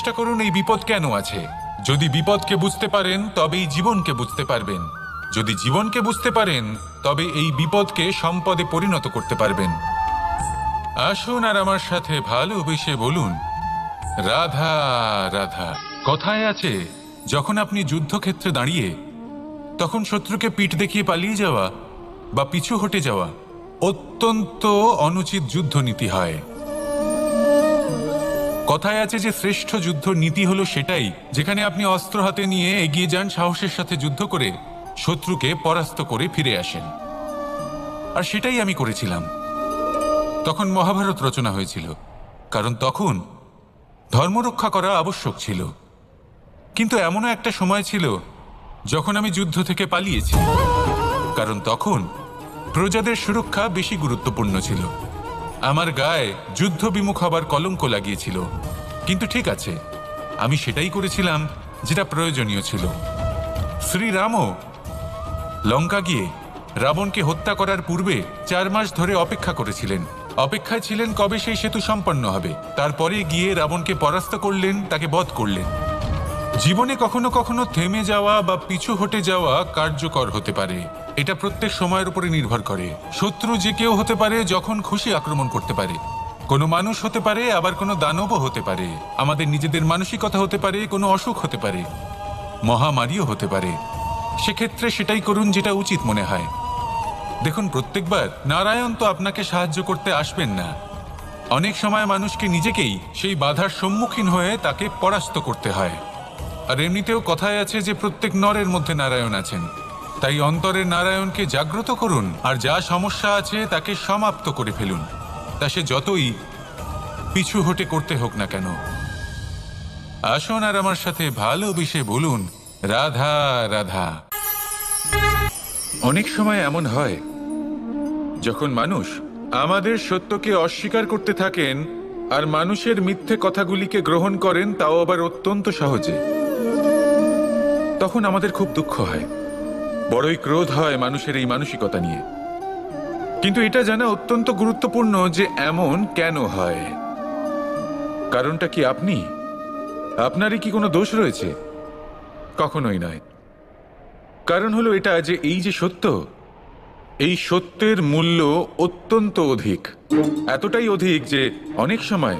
চেষ্টা করুন এই বিপদ কেন আছে। যদি বিপদকে বুঝতে পারেন তবেই জীবনকে বুঝতে পারবেন। যদি জীবনকে বুঝতে পারেন তবে এই বিপদকে সম্পদে পরিণত করতে পারবেন। আসুন আর আমার সাথে ভালোবেসে বলুন, রাধা রাধা। কথায় আছে, যখন আপনি যুদ্ধক্ষেত্রে দাঁড়িয়ে তখন শত্রুকে পিঠ দেখিয়ে পালিয়ে যাওয়া বা পিছু হটে যাওয়া অত্যন্ত অনুচিত যুদ্ধনীতি হয়। কথায় আছে যে শ্রেষ্ঠ যুদ্ধ নীতি হলো সেটাই যেখানে আপনি অস্ত্র হাতে নিয়ে এগিয়ে যান, সাহসের সাথে যুদ্ধ করে শত্রুকে পরাস্ত করে ফিরে আসেন। আর সেটাই আমি করেছিলাম। তখন মহাভারত রচনা হয়েছিল, কারণ তখন ধর্মরক্ষা করা আবশ্যক ছিল। কিন্তু এমনও একটা সময় ছিল যখন আমি যুদ্ধ থেকে পালিয়েছি, কারণ তখন প্রজাদের সুরক্ষা বেশি গুরুত্বপূর্ণ ছিল। আমার গায়ে যুদ্ধ বিমুখ হবার কলঙ্ক লাগিয়েছিল। কিন্তু ঠিক আছে, আমি সেটাই করেছিলাম যেটা প্রয়োজনীয় ছিল। শ্রীরামও লঙ্কা গিয়ে রাবণকে হত্যা করার পূর্বে 4 মাস ধরে অপেক্ষা করেছিলেন। অপেক্ষায় ছিলেন কবে সেই সেতু সম্পন্ন হবে। তারপরে গিয়ে রাবণকে পরাস্ত করলেন, তাকে বধ করলেন। জীবনে কখনো কখনো থেমে যাওয়া বা পিছু হটে যাওয়া কার্যকর হতে পারে। এটা প্রত্যেক সময়ের উপরে নির্ভর করে। শত্রু যে কেউ হতে পারে, যখন খুশি আক্রমণ করতে পারে। কোনো মানুষ হতে পারে, আবার কোনো দানবও হতে পারে। আমাদের নিজেদের মানসিকতা হতে পারে, কোনো অসুখ হতে পারে, মহামারীও হতে পারে। সেক্ষেত্রে সেটাই করুন যেটা উচিত মনে হয়। দেখুন, প্রত্যেকবার নারায়ণ তো আপনাকে সাহায্য করতে আসবেন না। অনেক সময় মানুষকে নিজেকেই সেই বাধার সম্মুখীন হয়ে তাকে পরাস্ত করতে হয়। আর এমনিতেও কথায় আছে যে প্রত্যেক নরের মধ্যে নারায়ণ আছেন। তাই অন্তরের নারায়ণকে জাগ্রত করুন, আর যা সমস্যা আছে তাকে সমাপ্ত করে ফেলুন, তা সে যতই পিছু হটে করতে হোক না কেন। আসুন আর আমার সাথে ভালোবেসে বলুন, রাধা রাধা। অনেক সময় এমন হয় যখন মানুষ আমাদের সত্যকে অস্বীকার করতে থাকেন আর মানুষের মিথ্যে কথাগুলিকে গ্রহণ করেন, তাও আবার অত্যন্ত সহজে। তখন আমাদের খুব দুঃখ হয়, বড়ই ক্রোধ হয় মানুষের এই মানসিকতা নিয়ে। কিন্তু এটা জানা অত্যন্ত গুরুত্বপূর্ণ যে এমন কেন হয়। কারণটা কি আপনারই কি কোনো দোষ রয়েছে? কখনোই নয়। কারণ হলো এটা যে এই যে সত্য, এই সত্যের মূল্য অত্যন্ত অধিক। এতটাই অধিক যে অনেক সময়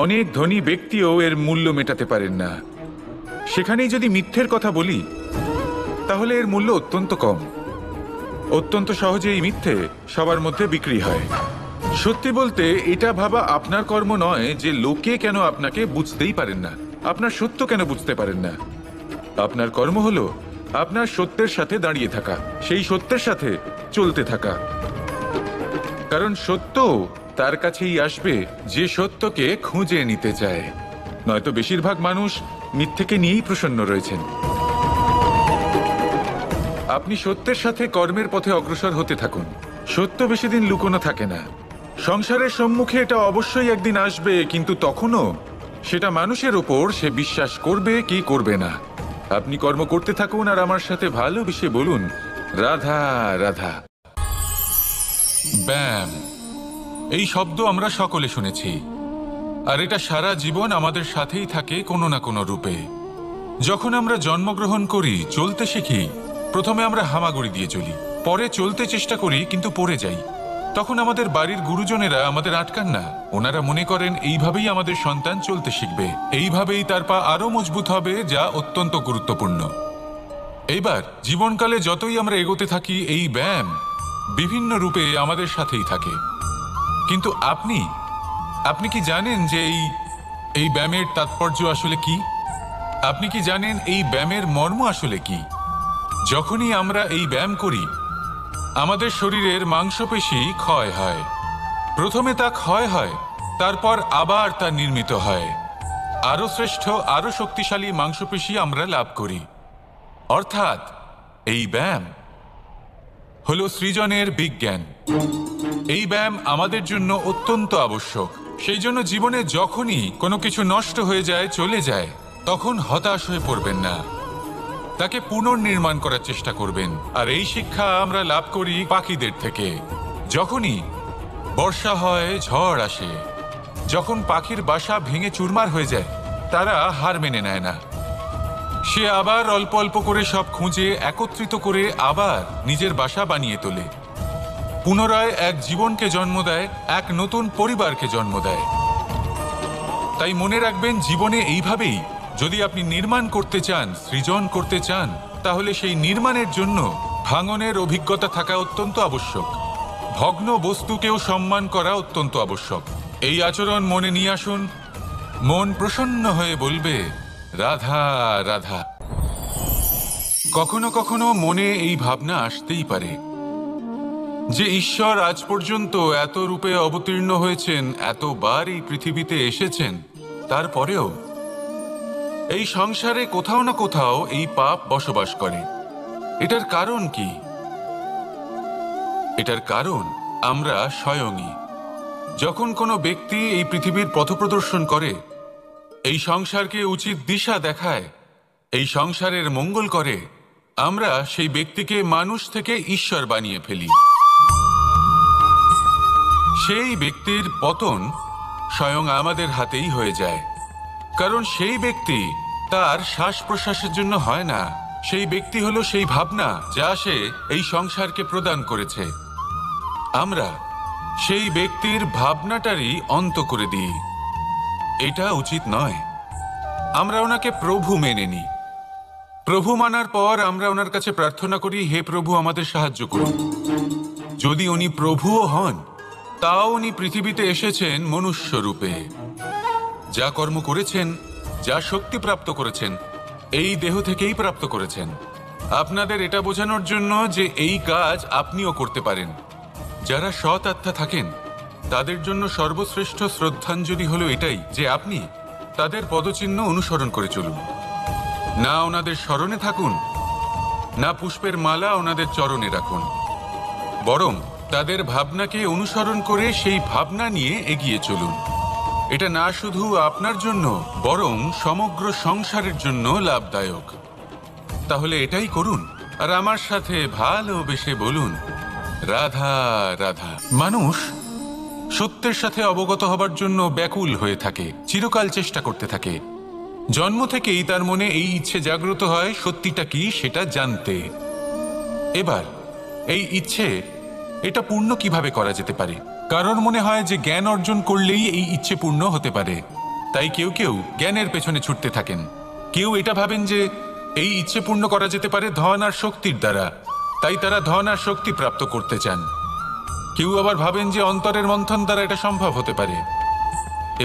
অনেক ধনী ব্যক্তিও এর মূল্য মেটাতে পারেন না। সেখানেই যদি মিথ্যের কথা বলি, তাহলে এর মূল্য অত্যন্ত কম। অত্যন্ত সহজে এই মিথ্যে সবার মধ্যে বিক্রি হয়। সত্যি বলতে এটা ভাবা আপনার কর্ম নয় যে লোকে কেন আপনাকে বুঝতেই পারেন না, আপনার সত্য কেন বুঝতে পারেন না। আপনার কর্ম হলো আপনার সত্যের সাথে দাঁড়িয়ে থাকা, সেই সত্যের সাথে চলতে থাকা। কারণ সত্য তার কাছেই আসবে যে সত্যকে খুঁজে নিতে চায়। নয়তো বেশিরভাগ মানুষ মিথ্যেকে নিয়েই প্রসন্ন রয়েছেন। আপনি সত্যের সাথে কর্মের পথে অগ্রসর হতে থাকুন। সত্য বেশি দিন লুকোনো থাকে না। সংসারের সম্মুখে এটা অবশ্যই একদিন আসবে, কিন্তু তখনও সেটা মানুষের ওপর সে বিশ্বাস করবে কি করবে না। আপনি কর্ম করতে থাকুন আর আমার সাথে ভালোবেসে বলুন, রাধা রাধা। ব্যায়াম, এই শব্দ আমরা সকলে শুনেছি, আর এটা সারা জীবন আমাদের সাথেই থাকে কোনো না কোনো রূপে। যখন আমরা জন্মগ্রহণ করি, চলতে শিখি, প্রথমে আমরা হামাগুড়ি দিয়ে চলি, পরে চলতে চেষ্টা করি কিন্তু পড়ে যাই। তখন আমাদের বাড়ির গুরুজনেরা আমাদের আটকান না। ওনারা মনে করেন এইভাবেই আমাদের সন্তান চলতে শিখবে, এইভাবেই তার পা আরো মজবুত হবে, যা অত্যন্ত গুরুত্বপূর্ণ। এইবার জীবনকালে যতই আমরা এগোতে থাকি, এই ব্যায়াম বিভিন্ন রূপে আমাদের সাথেই থাকে। কিন্তু আপনি কি জানেন যে এই ব্যায়ামের তাৎপর্য আসলে কি? আপনি কি জানেন এই ব্যায়ামের মর্ম আসলে কি? যখনই আমরা এই ব্যায়াম করি, আমাদের শরীরের মাংসপেশি ক্ষয় হয়। প্রথমে তা ক্ষয় হয়, তারপর আবার তা নির্মিত হয়। আরো শ্রেষ্ঠ, আরো শক্তিশালী মাংসপেশি আমরা লাভ করি। অর্থাৎ এই ব্যায়াম হলো সৃজনের বিজ্ঞান। এই ব্যায়াম আমাদের জন্য অত্যন্ত আবশ্যক। সেই জন্য জীবনে যখনই কোনো কিছু নষ্ট হয়ে যায়, চলে যায়, তখন হতাশ হয়ে পড়বেন না, তাকে পুনর্নির্মাণ করার চেষ্টা করবেন। আর এই শিক্ষা আমরা লাভ করি পাখিদের থেকে। যখনই বর্ষা হয়, ঝড় আসে, যখন পাখির বাসা ভেঙে চুরমার হয়ে যায়, তারা হার মেনে নেয় না। সে আবার অল্প অল্প করে সব খুঁজে একত্রিত করে আবার নিজের বাসা বানিয়ে তোলে, পুনরায় এক জীবনকে জন্ম দেয়, এক নতুন পরিবারকে জন্ম দেয়। তাই মনে রাখবেন, জীবনে এইভাবেই যদি আপনি নির্মাণ করতে চান, সৃজন করতে চান, তাহলে সেই নির্মাণের জন্য ভাঙনের অভিজ্ঞতা থাকা অত্যন্ত আবশ্যক। ভগ্ন বস্তুকেও সম্মান করা অত্যন্ত আবশ্যক। এই আচরণ মনে নিয়ে আসুন, মন প্রসন্ন হয়ে বলবে রাধা রাধা। কখনো কখনো মনে এই ভাবনা আসতেই পারে যে ঈশ্বর আজ পর্যন্ত এত রূপে অবতীর্ণ হয়েছেন, এতবার এই পৃথিবীতে এসেছেন, তারপরেও এই সংসারে কোথাও না কোথাও এই পাপ বসবাস করে। এটার কারণ কি? এটার কারণ আমরা স্বয়ংই। যখন কোনো ব্যক্তি এই পৃথিবীর পথপ্রদর্শন করে, এই সংসারকে উচিত দিশা দেখায়, এই সংসারের মঙ্গল করে, আমরা সেই ব্যক্তিকে মানুষ থেকে ঈশ্বর বানিয়ে ফেলি। সেই ব্যক্তির পতন স্বয়ং আমাদের হাতেই হয়ে যায়। কারণ সেই ব্যক্তি তার শ্বাস প্রশ্বাসের জন্য হয় না, সেই ব্যক্তি হলো সেই ভাবনা যা সে এই সংসারকে প্রদান করেছে। আমরা সেই ব্যক্তির ভাবনাটারই অন্ত করে দিই। এটা উচিত নয়। আমরা ওনাকে প্রভু মেনে নিই। প্রভু মানার পর আমরা ওনার কাছে প্রার্থনা করি, হে প্রভু আমাদের সাহায্য করুন। যদি উনি প্রভুও হন, তাও উনি পৃথিবীতে এসেছেন মনুষ্য রূপে। যা কর্ম করেছেন, যা শক্তি প্রাপ্ত করেছেন, এই দেহ থেকেই প্রাপ্ত করেছেন। আপনাদের এটা বোঝানোর জন্য যে এই কাজ আপনিও করতে পারেন। যারা সৎ আত্মা থাকেন, তাদের জন্য সর্বশ্রেষ্ঠ শ্রদ্ধাঞ্জলি হলো এটাই যে আপনি তাদের পদচিহ্ন অনুসরণ করে চলুন। না ওনাদের স্মরণে থাকুন, না পুষ্পের মালা ওনাদের চরণে রাখুন, বরং তাদের ভাবনাকে অনুসরণ করে সেই ভাবনা নিয়ে এগিয়ে চলুন। এটা না শুধু আপনার জন্য, বরং সমগ্র সংসারের জন্য লাভদায়ক। তাহলে এটাই করুন, আর আমার সাথে ভালোবেসে বলুন রাধা রাধা। মানুষ সত্যের সাথে অবগত হবার জন্য ব্যাকুল হয়ে থাকে, চিরকাল চেষ্টা করতে থাকে। জন্ম থেকেই তার মনে এই ইচ্ছে জাগ্রত হয় সত্যিটা কি সেটা জানতে। এবার এই ইচ্ছে, এটা পূর্ণ কিভাবে করা যেতে পারে? কারোর মনে হয় যে জ্ঞান অর্জন করলেই এই ইচ্ছে পূর্ণ হতে পারে, তাই কেউ কেউ জ্ঞানের পেছনে ছুটতে থাকেন। কেউ এটা ভাবেন যে এই ইচ্ছে পূর্ণ করা যেতে পারে ধন আর শক্তির দ্বারা, তাই তারা ধন আর শক্তি প্রাপ্ত করতে চান। কেউ আবার ভাবেন যে অন্তরের মন্থন দ্বারা এটা সম্ভব হতে পারে।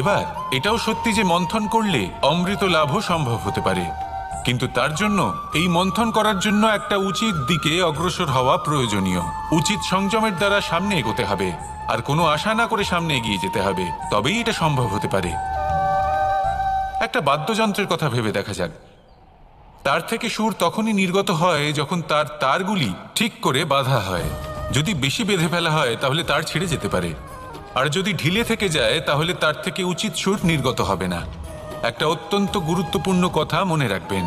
এবার এটাও সত্যি যে মন্থন করলে অমৃত লাভও সম্ভব হতে পারে, কিন্তু তার জন্য এই মন্থন করার জন্য একটা উচিত দিকে অগ্রসর হওয়া প্রয়োজনীয়। উচিত সংযমের দ্বারা সামনে এগোতে হবে, আর কোনো আশা না করে সামনে এগিয়ে যেতে হবে, তবেই এটা সম্ভব হতে পারে। একটা বাদ্যযন্ত্রের কথা ভেবে দেখা যাক। তার থেকে সুর তখনই নির্গত হয় যখন তার তারগুলি ঠিক করে বাঁধা হয়। যদি বেশি বেঁধে ফেলা হয় তাহলে তার ছিঁড়ে যেতে পারে, আর যদি ঢিলে থেকে যায় তাহলে তার থেকে উচিত সুর নির্গত হবে না। একটা অত্যন্ত গুরুত্বপূর্ণ কথা মনে রাখবেন,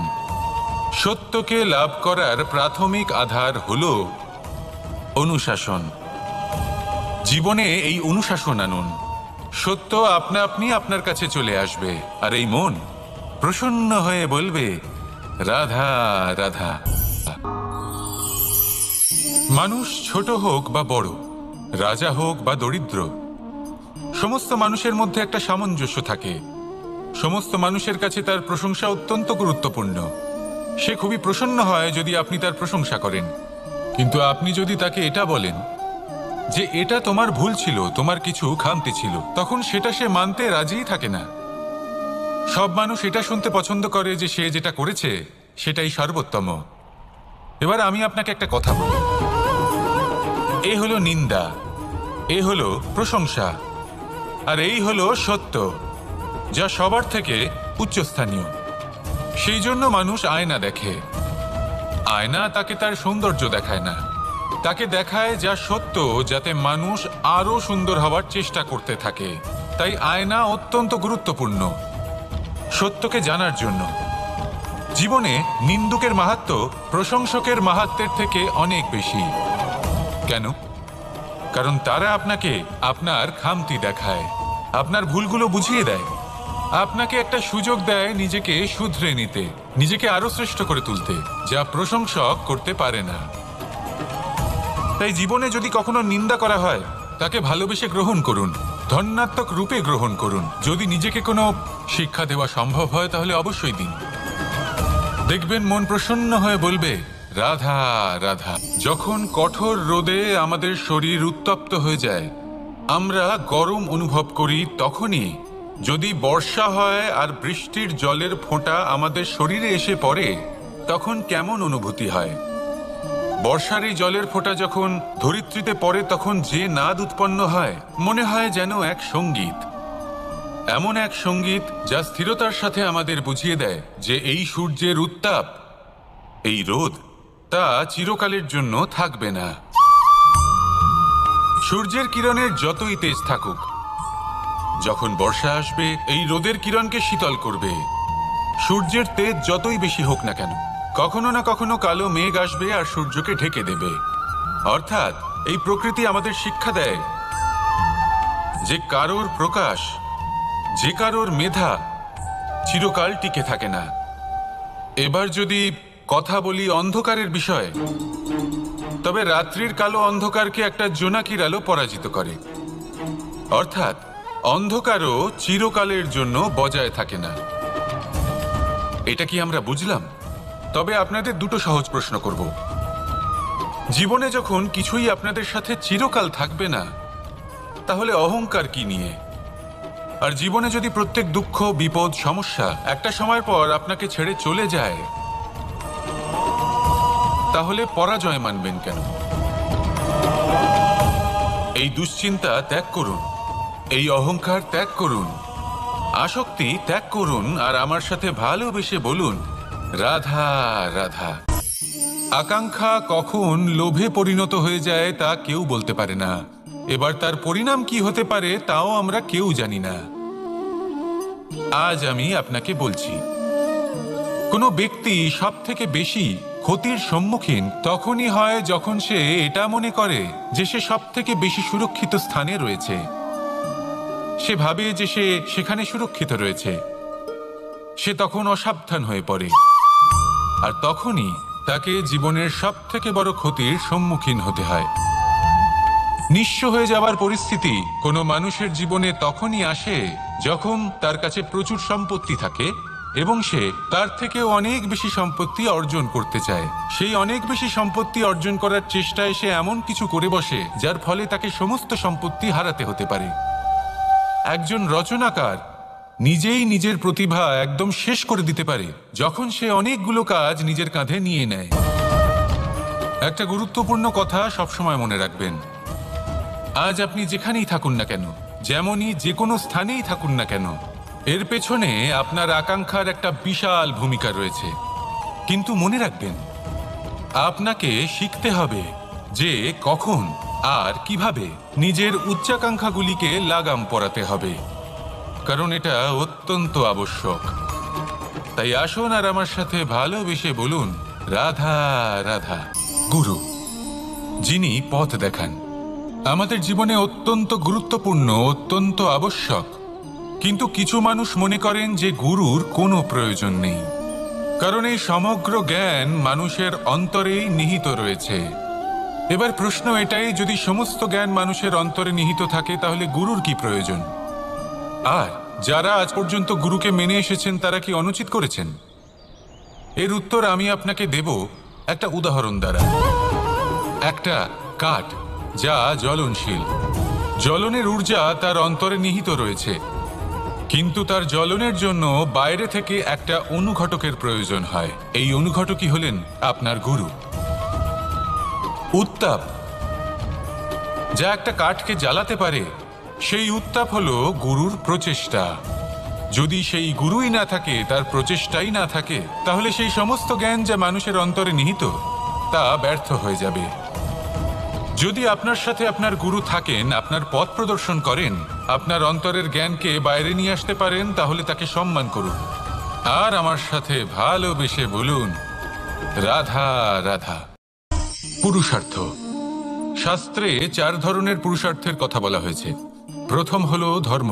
সত্যকে লাভ করার প্রাথমিক আধার হল অনুশাসন। জীবনে এই অনুশাসন আনুন, সত্য আপনা আপনি আপনার কাছে চলে আসবে, আর এই মন প্রসন্ন হয়ে বলবে রাধা রাধা। মানুষ ছোট হোক বা বড়, রাজা হোক বা দরিদ্র, সমস্ত মানুষের মধ্যে একটা সামঞ্জস্য থাকে। সমস্ত মানুষের কাছে তার প্রশংসা অত্যন্ত গুরুত্বপূর্ণ। সে খুবই প্রসন্ন হয় যদি আপনি তার প্রশংসা করেন, কিন্তু আপনি যদি তাকে এটা বলেন যে এটা তোমার ভুল ছিল, তোমার কিছু খামতি ছিল, তখন সেটা সে মানতে রাজিই থাকে না। সব মানুষ এটা শুনতে পছন্দ করে যে সে যেটা করেছে সেটাই সর্বোত্তম। এবার আমি আপনাকে একটা কথা বলি, এ হলো নিন্দা, এ হলো প্রশংসা, আর এই হলো সত্য, যা সবার থেকে উচ্চস্থানীয়। সেই জন্য মানুষ আয়না দেখে। আয়না তাকে তার সৌন্দর্য দেখায় না, তাকে দেখায় যা সত্য, যাতে মানুষ আরো সুন্দর হওয়ার চেষ্টা করতে থাকে। তাই আয়না অত্যন্ত গুরুত্বপূর্ণ সত্যকে জানার জন্য। জীবনে নিন্দুকের মাহাত্ম্য প্রশংসকের মাহাত্ম্যের থেকে অনেক বেশি। কেন? কারণ তারা আপনাকে আপনার খামতি দেখায়, আপনার ভুলগুলো বুঝিয়ে দেয়। আপনাকে একটা সুযোগ দেয় নিজেকে শুধরে নিতে, নিজেকে আরো শ্রেষ্ঠ করে তুলতে, যা প্রশংসক করতে পারে না। তাই জীবনে যদি কখনো নিন্দা করা হয়, তাকে ভালোবেসে গ্রহণ করুন, ধন্যাত্মক রূপে গ্রহণ করুন। যদি নিজেকে কোনো শিক্ষা দেওয়া সম্ভব হয় তাহলে অবশ্যই দিন। দেখবেন মন প্রসন্ন হয়ে বলবে, রাধা রাধা। যখন কঠোর রোদে আমাদের শরীর উত্তপ্ত হয়ে যায়, আমরা গরম অনুভব করি, তখনই যদি বর্ষা হয় আর বৃষ্টির জলের ফোঁটা আমাদের শরীরে এসে পড়ে, তখন কেমন অনুভূতি হয়? বর্ষার এই জলের ফোঁটা যখন ধরিত্রীতে পড়ে, তখন যে নাদ উৎপন্ন হয়, মনে হয় যেন এক সঙ্গীত। এমন এক সঙ্গীত যা স্থিরতার সাথে আমাদের বুঝিয়ে দেয় যে এই সূর্যের উত্তাপ, এই রোদ, তা চিরকালের জন্য থাকবে না। সূর্যের কিরণের যতই তেজ থাকুক, যখন বর্ষা আসবে এই রোদের কিরণকে শীতল করবে। সূর্যের তেজ যতই বেশি হোক না কেন, কখনো না কখনো কালো মেঘ আসবে আর সূর্যকে ঢেকে দেবে। অর্থাৎ এই প্রকৃতি আমাদের শিক্ষা দেয় যে কারোর প্রকাশ, যে কারোর মেধা চিরকাল টিকে থাকে না। এবার যদি কথা বলি অন্ধকারের বিষয়ে, তবে রাত্রির কালো অন্ধকারকে একটা জোনাকির আলো পরাজিত করে। অর্থাৎ অন্ধকারও চিরকালের জন্য বজায় থাকে না। এটা কি আমরা বুঝলাম? তবে আপনাদের দুটো সহজ প্রশ্ন করব। জীবনে যখন কিছুই আপনাদের সাথে চিরকাল থাকবে না, তাহলে অহংকার কি নিয়ে? আর জীবনে যদি প্রত্যেক দুঃখ, বিপদ, সমস্যা একটা সময় পর আপনাকে ছেড়ে চলে যায়, তাহলে পরাজয় মানবেন কেন? এই দুশ্চিন্তা ত্যাগ করুন, এই অহংকার ত্যাগ করুন, আসক্তি ত্যাগ করুন, আর আমার সাথে ভালোবেসে বলুন, রাধা রাধা। আকাঙ্ক্ষা কখন লোভে পরিণত হয়ে যায় তা কেউ বলতে পারে না। এবার তার পরিণাম কি হতে পারে তাও আমরা কেউ জানি না। আজ আমি আপনাকে বলছি, কোনো ব্যক্তি সব থেকে বেশি ক্ষতির সম্মুখীন তখনই হয় যখন সে এটা মনে করে যে সে সব থেকে বেশি সুরক্ষিত স্থানে রয়েছে। সে ভাবে যে সে সেখানে সুরক্ষিত রয়েছে। সে তখন অসাবধান হয়ে পড়ে, আর তখনই তাকে জীবনের সব থেকে বড় ক্ষতির সম্মুখীন হতে হয়। নিঃস্ব হয়ে যাওয়ার পরিস্থিতি কোনো মানুষের জীবনে তখনই আসে যখন তার কাছে প্রচুর সম্পত্তি থাকে এবং সে তার থেকেও অনেক বেশি সম্পত্তি অর্জন করতে চায়। সেই অনেক বেশি সম্পত্তি অর্জন করার চেষ্টায় সে এমন কিছু করে বসে যার ফলে তাকে সমস্ত সম্পত্তি হারাতে হতে পারে। একজন রচনাকার নিজেই নিজের প্রতিভা একদম শেষ করে দিতে পারে যখন সে অনেকগুলো কাজ নিজের কাঁধে নিয়ে নেয়। একটা গুরুত্বপূর্ণ কথা সবসময় মনে রাখবেন, আজ আপনি যেখানেই থাকুন না কেন, যেমনই যে কোনো স্থানেই থাকুন না কেন, এর পেছনে আপনার আকাঙ্ক্ষার একটা বিশাল ভূমিকা রয়েছে। কিন্তু মনে রাখবেন, আপনাকে শিখতে হবে যে কখন আর কিভাবে নিজের উচ্চাকাঙ্ক্ষাগুলিকে লাগাম পরাতে হবে, কারণ এটা অত্যন্ত আবশ্যক। তাই আসুন আর আমার সাথে ভালোবেসে বলুন, রাধা রাধা। গুরু, যিনি পথ দেখান, আমাদের জীবনে অত্যন্ত গুরুত্বপূর্ণ, অত্যন্ত আবশ্যক। কিন্তু কিছু মানুষ মনে করেন যে গুরুর কোনো প্রয়োজন নেই, কারণ এই সমগ্র জ্ঞান মানুষের অন্তরেই নিহিত রয়েছে। এবার প্রশ্ন এটাই, যদি সমস্ত জ্ঞান মানুষের অন্তরে নিহিত থাকে তাহলে গুরুর কি প্রয়োজন? আর যারা আজ পর্যন্ত গুরুকে মেনে এসেছেন তারা কি অনুচিত করেছেন? এর উত্তর আমি আপনাকে দেব একটা উদাহরণ দ্বারা। একটা কাঠ যা জ্বলনশীল, জ্বলনের ঊর্জা তার অন্তরে নিহিত রয়েছে, কিন্তু তার জ্বলনের জন্য বাইরে থেকে একটা অনুঘটকের প্রয়োজন হয়। এই অনুঘটকই হলেন আপনার গুরু। উত্তাপ যা একটা কাঠকে জ্বালাতে পারে, সেই উত্তাপ হলো গুরুর প্রচেষ্টা। যদি সেই গুরুই না থাকে, তার প্রচেষ্টাই না থাকে, তাহলে সেই সমস্ত জ্ঞান যা মানুষের অন্তরে নিহিত তা ব্যর্থ হয়ে যাবে। যদি আপনার সাথে আপনার গুরু থাকেন, আপনার পথ প্রদর্শন করেন, আপনার অন্তরের জ্ঞানকে বাইরে নিয়ে আসতে পারেন, তাহলে তাকে সম্মান করুন আর আমার সাথে ভালোবেসে বলুন, রাধা রাধা। পুরুষার্থ। শাস্ত্রে 4 ধরনের পুরুষার্থের কথা বলা হয়েছে। প্রথম হলো ধর্ম,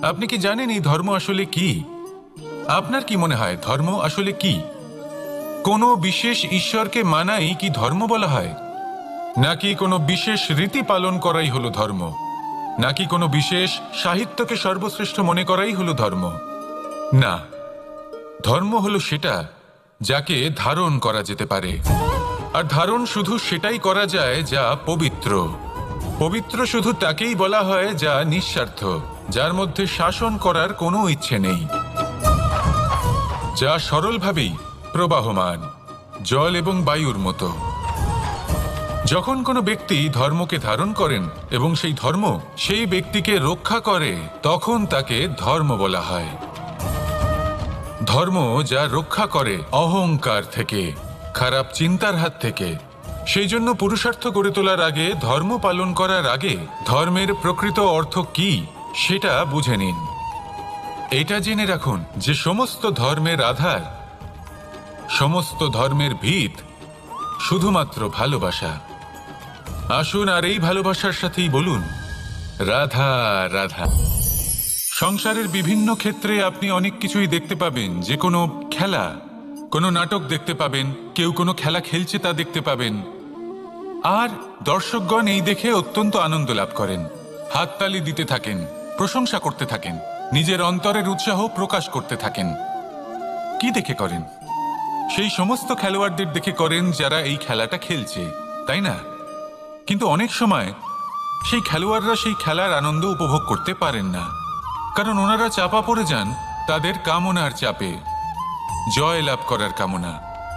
আপনি কি জানেন এই ধর্ম আসলে কি? আপনার কি মনে হয় ধর্ম আসলে কি? কোনো বিশেষ ঈশ্বরকে মানাই কি ধর্ম বলা হয়? নাকি কোনো বিশেষ রীতি পালন করাই হলো ধর্ম? নাকি কোনো বিশেষ সাহিত্যকে সর্বশ্রেষ্ঠ মনে করাই হলো ধর্ম? না, ধর্ম হলো সেটা যাকে ধারণ করা যেতে পারে। আর ধারণ শুধু সেটাই করা যায় যা পবিত্র। পবিত্র শুধু তাকেই বলা হয় যা নিঃস্বার্থ, যার মধ্যে শাসন করার কোনো ইচ্ছে নেই, যা সরলভাবেই প্রবাহমান, জল এবং বায়ুর মতো। যখন কোনো ব্যক্তি ধর্মকে ধারণ করেন এবং সেই ধর্ম সেই ব্যক্তিকে রক্ষা করে, তখন তাকে ধর্ম বলা হয়। ধর্ম যা রক্ষা করে অহংকার থেকে, খারাপ চিন্তার হাত থেকে। সেই জন্য পুরুষার্থ গড়ে তোলার আগে, ধর্ম পালন করার আগে ধর্মের প্রকৃত অর্থ কি সেটা বুঝে নিন। এটা জেনে রাখুন যে সমস্ত ধর্মের আধার, সমস্ত ধর্মের ভিত শুধুমাত্র ভালোবাসা। আসুন আর এই ভালোবাসার সাথেই বলুন রাধা রাধা। সংসারের বিভিন্ন ক্ষেত্রে আপনি অনেক কিছুই দেখতে পাবেন, যে কোনো খেলা, কোনো নাটক দেখতে পাবেন, কেউ কোনো খেলা খেলছে তা দেখতে পাবেন, আর দর্শকগণ এই দেখে অত্যন্ত আনন্দ লাভ করেন, হাততালি দিতে থাকেন, প্রশংসা করতে থাকেন, নিজের অন্তরের উৎসাহ প্রকাশ করতে থাকেন। কি দেখে করেন? সেই সমস্ত খেলোয়াড়দের দেখে করেন যারা এই খেলাটা খেলছে, তাই না? কিন্তু অনেক সময় সেই খেলোয়াড়রা সেই খেলার আনন্দ উপভোগ করতে পারেন না, কারণ ওনারা চাপা পড়ে যান তাদের কামনার চাপে। জয় লাভ করার কামনা,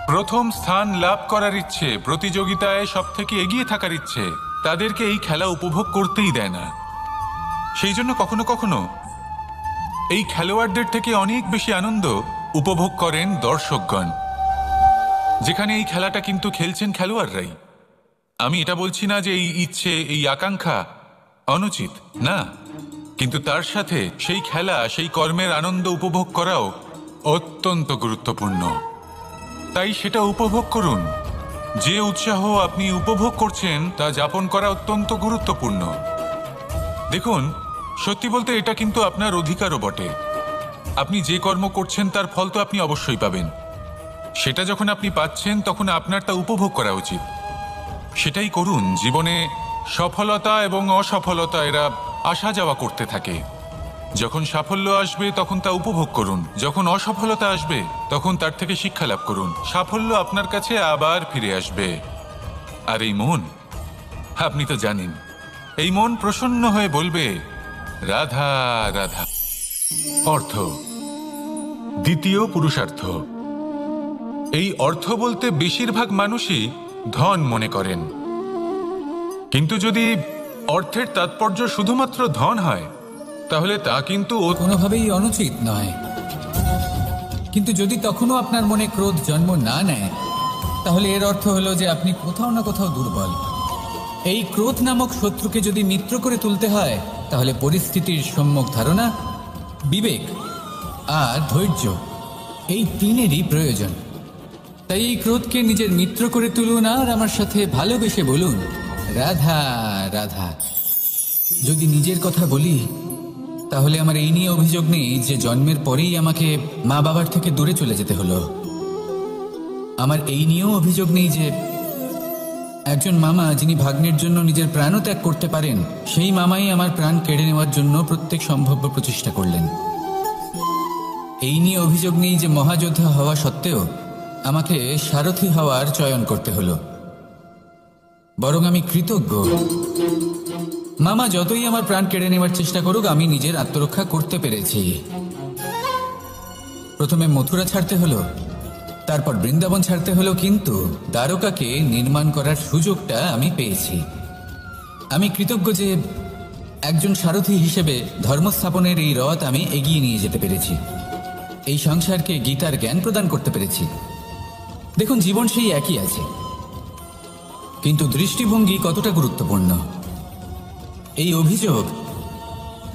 প্রথম স্থান লাভ করার ইচ্ছে, প্রতিযোগিতায় সব থেকে এগিয়ে থাকার ইচ্ছে তাদেরকে এই খেলা উপভোগ করতেই দেয় না। সেই জন্য কখনো কখনো এই খেলোয়াড়দের থেকে অনেক বেশি আনন্দ উপভোগ করেন দর্শকগণ, যেখানে এই খেলাটা কিন্তু খেলছেন খেলোয়াড়রাই। আমি এটা বলছি না যে এই ইচ্ছে, এই আকাঙ্ক্ষা অনুচিত, না, কিন্তু তার সাথে সেই খেলা, সেই কর্মের আনন্দ উপভোগ করাও অত্যন্ত গুরুত্বপূর্ণ। তাই সেটা উপভোগ করুন। যে উৎসাহ আপনি উপভোগ করছেন তা যাপন করা অত্যন্ত গুরুত্বপূর্ণ। দেখুন, সত্যি বলতে এটা কিন্তু আপনার অধিকারও বটে। আপনি যে কর্ম করছেন তার ফল তো আপনি অবশ্যই পাবেন। সেটা যখন আপনি পাচ্ছেন তখন আপনার তা উপভোগ করা উচিত। সেটাই করুন। জীবনে সফলতা এবং অসফলতা এরা আসা যাওয়া করতে থাকে। যখন সাফল্য আসবে তখন তা উপভোগ করুন, যখন অসফলতা আসবে তখন তার থেকে শিক্ষা লাভ করুন। সাফল্য আপনার কাছে আবার ফিরে আসবে। আর এই মন, আপনি তো জানেন, এই মন প্রসন্ন হয়ে বলবে রাধা রাধা। অর্থ, দ্বিতীয় পুরুষার্থ। এই অর্থ বলতে বেশিরভাগ মানুষই ধন মনে করেন, কিন্তু যদি অর্থের তাৎপর্য শুধুমাত্র ধন হয় তাহলে তা কিন্তু কোনোভাবেই অনুচিত নয়। কিন্তু যদি তখনও আপনার মনে ক্রোধ জন্ম না নেয়, তাহলে এর অর্থ হলো যে আপনি কোথাও না কোথাও দুর্বল। এই ক্রোধ নামক শত্রুকে যদি মিত্র করে তুলতে হয়, তাহলে পরিস্থিতির সম্যক ধারণা, বিবেক আর ধৈর্য, এই তিনেরই প্রয়োজন। তাই এই ক্রোধকে নিজের মিত্র করে তুলুন আর আমার সাথে ভালোবেসে বলুন রাধা রাধা। যদি নিজের কথা বলি, তাহলে আমার এই নিয়ে অভিযোগ নেই যে জন্মের পরেই আমাকে মা বাবার থেকে দূরে চলে যেতে হলো। আমার এই নিয়েও অভিযোগ নেই যে একজন মামা যিনি ভাগ্নের জন্য নিজের প্রাণও ত্যাগ করতে পারেন, সেই মামাই আমার প্রাণ কেড়ে নেওয়ার জন্য প্রত্যেক সম্ভাব্য প্রচেষ্টা করলেন। এই নিয়ে অভিযোগ নেই যে মহাযোদ্ধা হওয়া সত্ত্বেও আমাকে সারথি হওয়ার চয়ন করতে হলো। বরং আমি কৃতজ্ঞ। মামা যতই আমার প্রাণ কেড়ে নেওয়ার চেষ্টা করুক, আমি নিজের আত্মরক্ষা করতে পেরেছি। প্রথমে মথুরা ছাড়তে হলো, তারপর বৃন্দাবন ছাড়তে হলো, কিন্তু দ্বারকাকে নির্মাণ করার সুযোগটা আমি পেয়েছি। আমি কৃতজ্ঞ যে একজন সারথি হিসেবে ধর্মস্থাপনের এই রথ আমি এগিয়ে নিয়ে যেতে পেরেছি। এই সংসারকে গীতার জ্ঞান প্রদান করতে পেরেছি। দেখুন, জীবন সেই একই আছে, কিন্তু দৃষ্টিভঙ্গি কতটা গুরুত্বপূর্ণ। এই অভিযোগ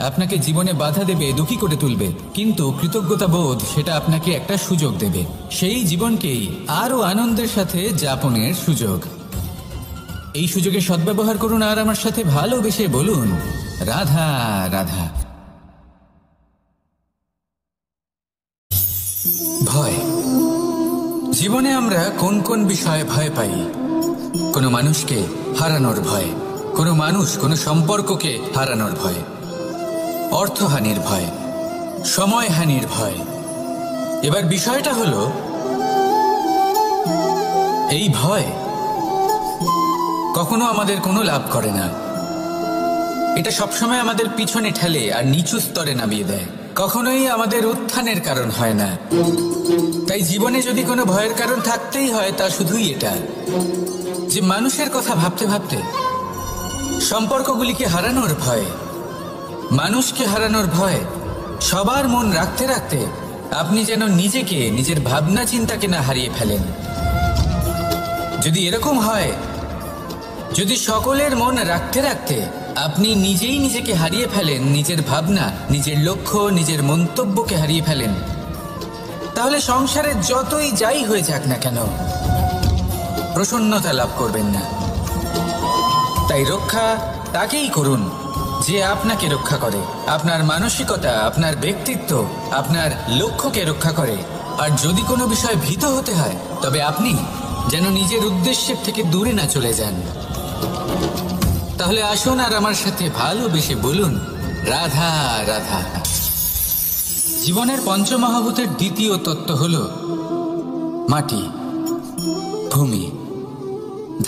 আপনাকে জীবনে বাধা দেবে, দুঃখী করে তুলবে, কিন্তু কৃতজ্ঞতা বোধ সেটা আপনাকে একটা সুযোগ দেবে, সেই জীবনকেই আরো আনন্দের সাথে যাপনের সুযোগ। এই সুযোগে সদ্ব্যবহার করুন আর আমার সাথে ভালোবেসে বলুন রাধা রাধা। ভয়। জীবনে আমরা কোন কোন বিষয়ে ভয় পাই? কোনো মানুষকে হারানোর ভয়, কোনো মানুষ কোনো সম্পর্ককে হারানোর ভয়, অর্থহানির ভয়, সময়হানির ভয়। এবার বিষয়টা হলো, এই ভয় কখনো আমাদের কোনো লাভ করে না। এটা সবসময় আমাদের পিছনে ঠেলে আর নিচু স্তরে নামিয়ে দেয়, কখনোই আমাদের উত্থানের কারণ হয় না। তাই জীবনে যদি কোনো ভয়ের কারণ থাকতেই হয়, তা শুধুই এটা যে মানুষের কথা ভাবতে ভাবতে, সম্পর্কগুলিকে হারানোর ভয়, মানুষকে হারানোর ভয়, সবার মন রাখতে রাখতে আপনি যেন নিজেকে, নিজের ভাবনা চিন্তাকে না হারিয়ে ফেলেন। যদি এরকম হয়, যদি সকলের মন রাখতে রাখতে আপনি নিজেই নিজেকে হারিয়ে ফেলেন, নিজের ভাবনা, নিজের লক্ষ্য, নিজের মন্তব্যকে হারিয়ে ফেলেন, তাহলে সংসারে যতই যাই হয়ে যাক না কেন, প্রসন্নতা লাভ করবেন না। তাই রক্ষা তাকেই করুন যে আপনাকে রক্ষা করে, আপনার মানসিকতা, আপনার ব্যক্তিত্ব, আপনার লক্ষ্যকে রক্ষা করে। আর যদি কোনো বিষয়ে ভীত হতে হয়, তবে আপনি যেন নিজের উদ্দেশ্যের থেকে দূরে না চলে যান। তাহলে আসুন আর আমার সাথে ভালোবেসে বলুন, রাধা রাধা। জীবনের পঞ্চমহাভূতের দ্বিতীয় তত্ত্ব হল মাটি, ভূমি,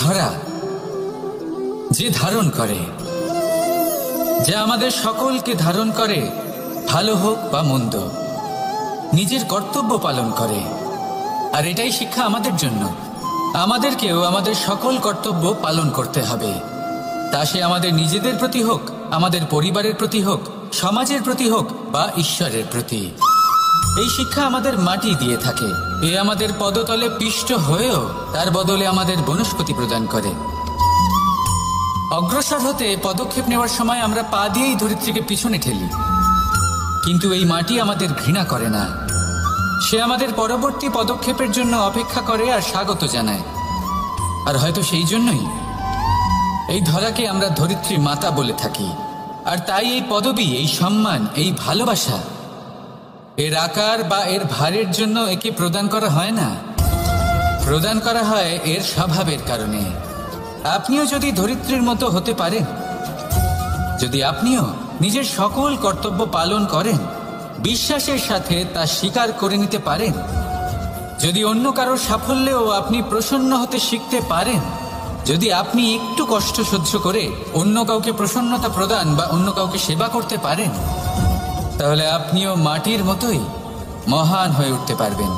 ধরা, যে ধারণ করে, যা আমাদের সকলকে ধারণ করে, ভালো হোক বা মন্দ, নিজের কর্তব্য পালন করে। আর এটাই শিক্ষা আমাদের জন্য। আমাদেরকেও আমাদের সকল কর্তব্য পালন করতে হবে, তা সে আমাদের নিজেদের প্রতি হোক, আমাদের পরিবারের প্রতি হোক, সমাজের প্রতি হোক বা ঈশ্বরের প্রতি। এই শিক্ষা আমাদের মাটি দিয়ে থাকে। এ আমাদের পদতলে পিষ্ট হয়েও তার বদলে আমাদের বনস্পতি প্রদান করে। অগ্রসর হতে পদক্ষেপ নেওয়ার সময় আমরা পা দিয়েই ধরিত্রীকে পিছনে ঠেলি, কিন্তু এই মাটি আমাদের ঘৃণা করে না। সে আমাদের পরবর্তী পদক্ষেপের জন্য অপেক্ষা করে আর স্বাগত জানায়। আর হয়তো সেই জন্যই এই ধরাকে আমরা ধরিত্রী মাতা বলে থাকি। আর তাই এই পদবী, এই সম্মান, এই ভালোবাসা, এর আকার বা এর ভারের জন্য একে প্রদান করা হয় না, প্রদান করা হয় এর স্বভাবের কারণে। আপনিও যদি ধরিত্রীর মতো হতে পারেন, যদি আপনিও নিজের সকল কর্তব্য পালন করেন, বিশ্বাসের সাথে তা স্বীকার করে নিতে পারেন, যদি অন্য কারোর সাফল্যেও আপনি প্রসন্ন হতে শিখতে পারেন, যদি আপনি একটু কষ্ট সহ্য করে অন্য কাউকে প্রসন্নতা প্রদান বা অন্য কাউকে সেবা করতে পারেন, তাহলে আপনিও মাটির মতোই মহান হয়ে উঠতে পারবেন।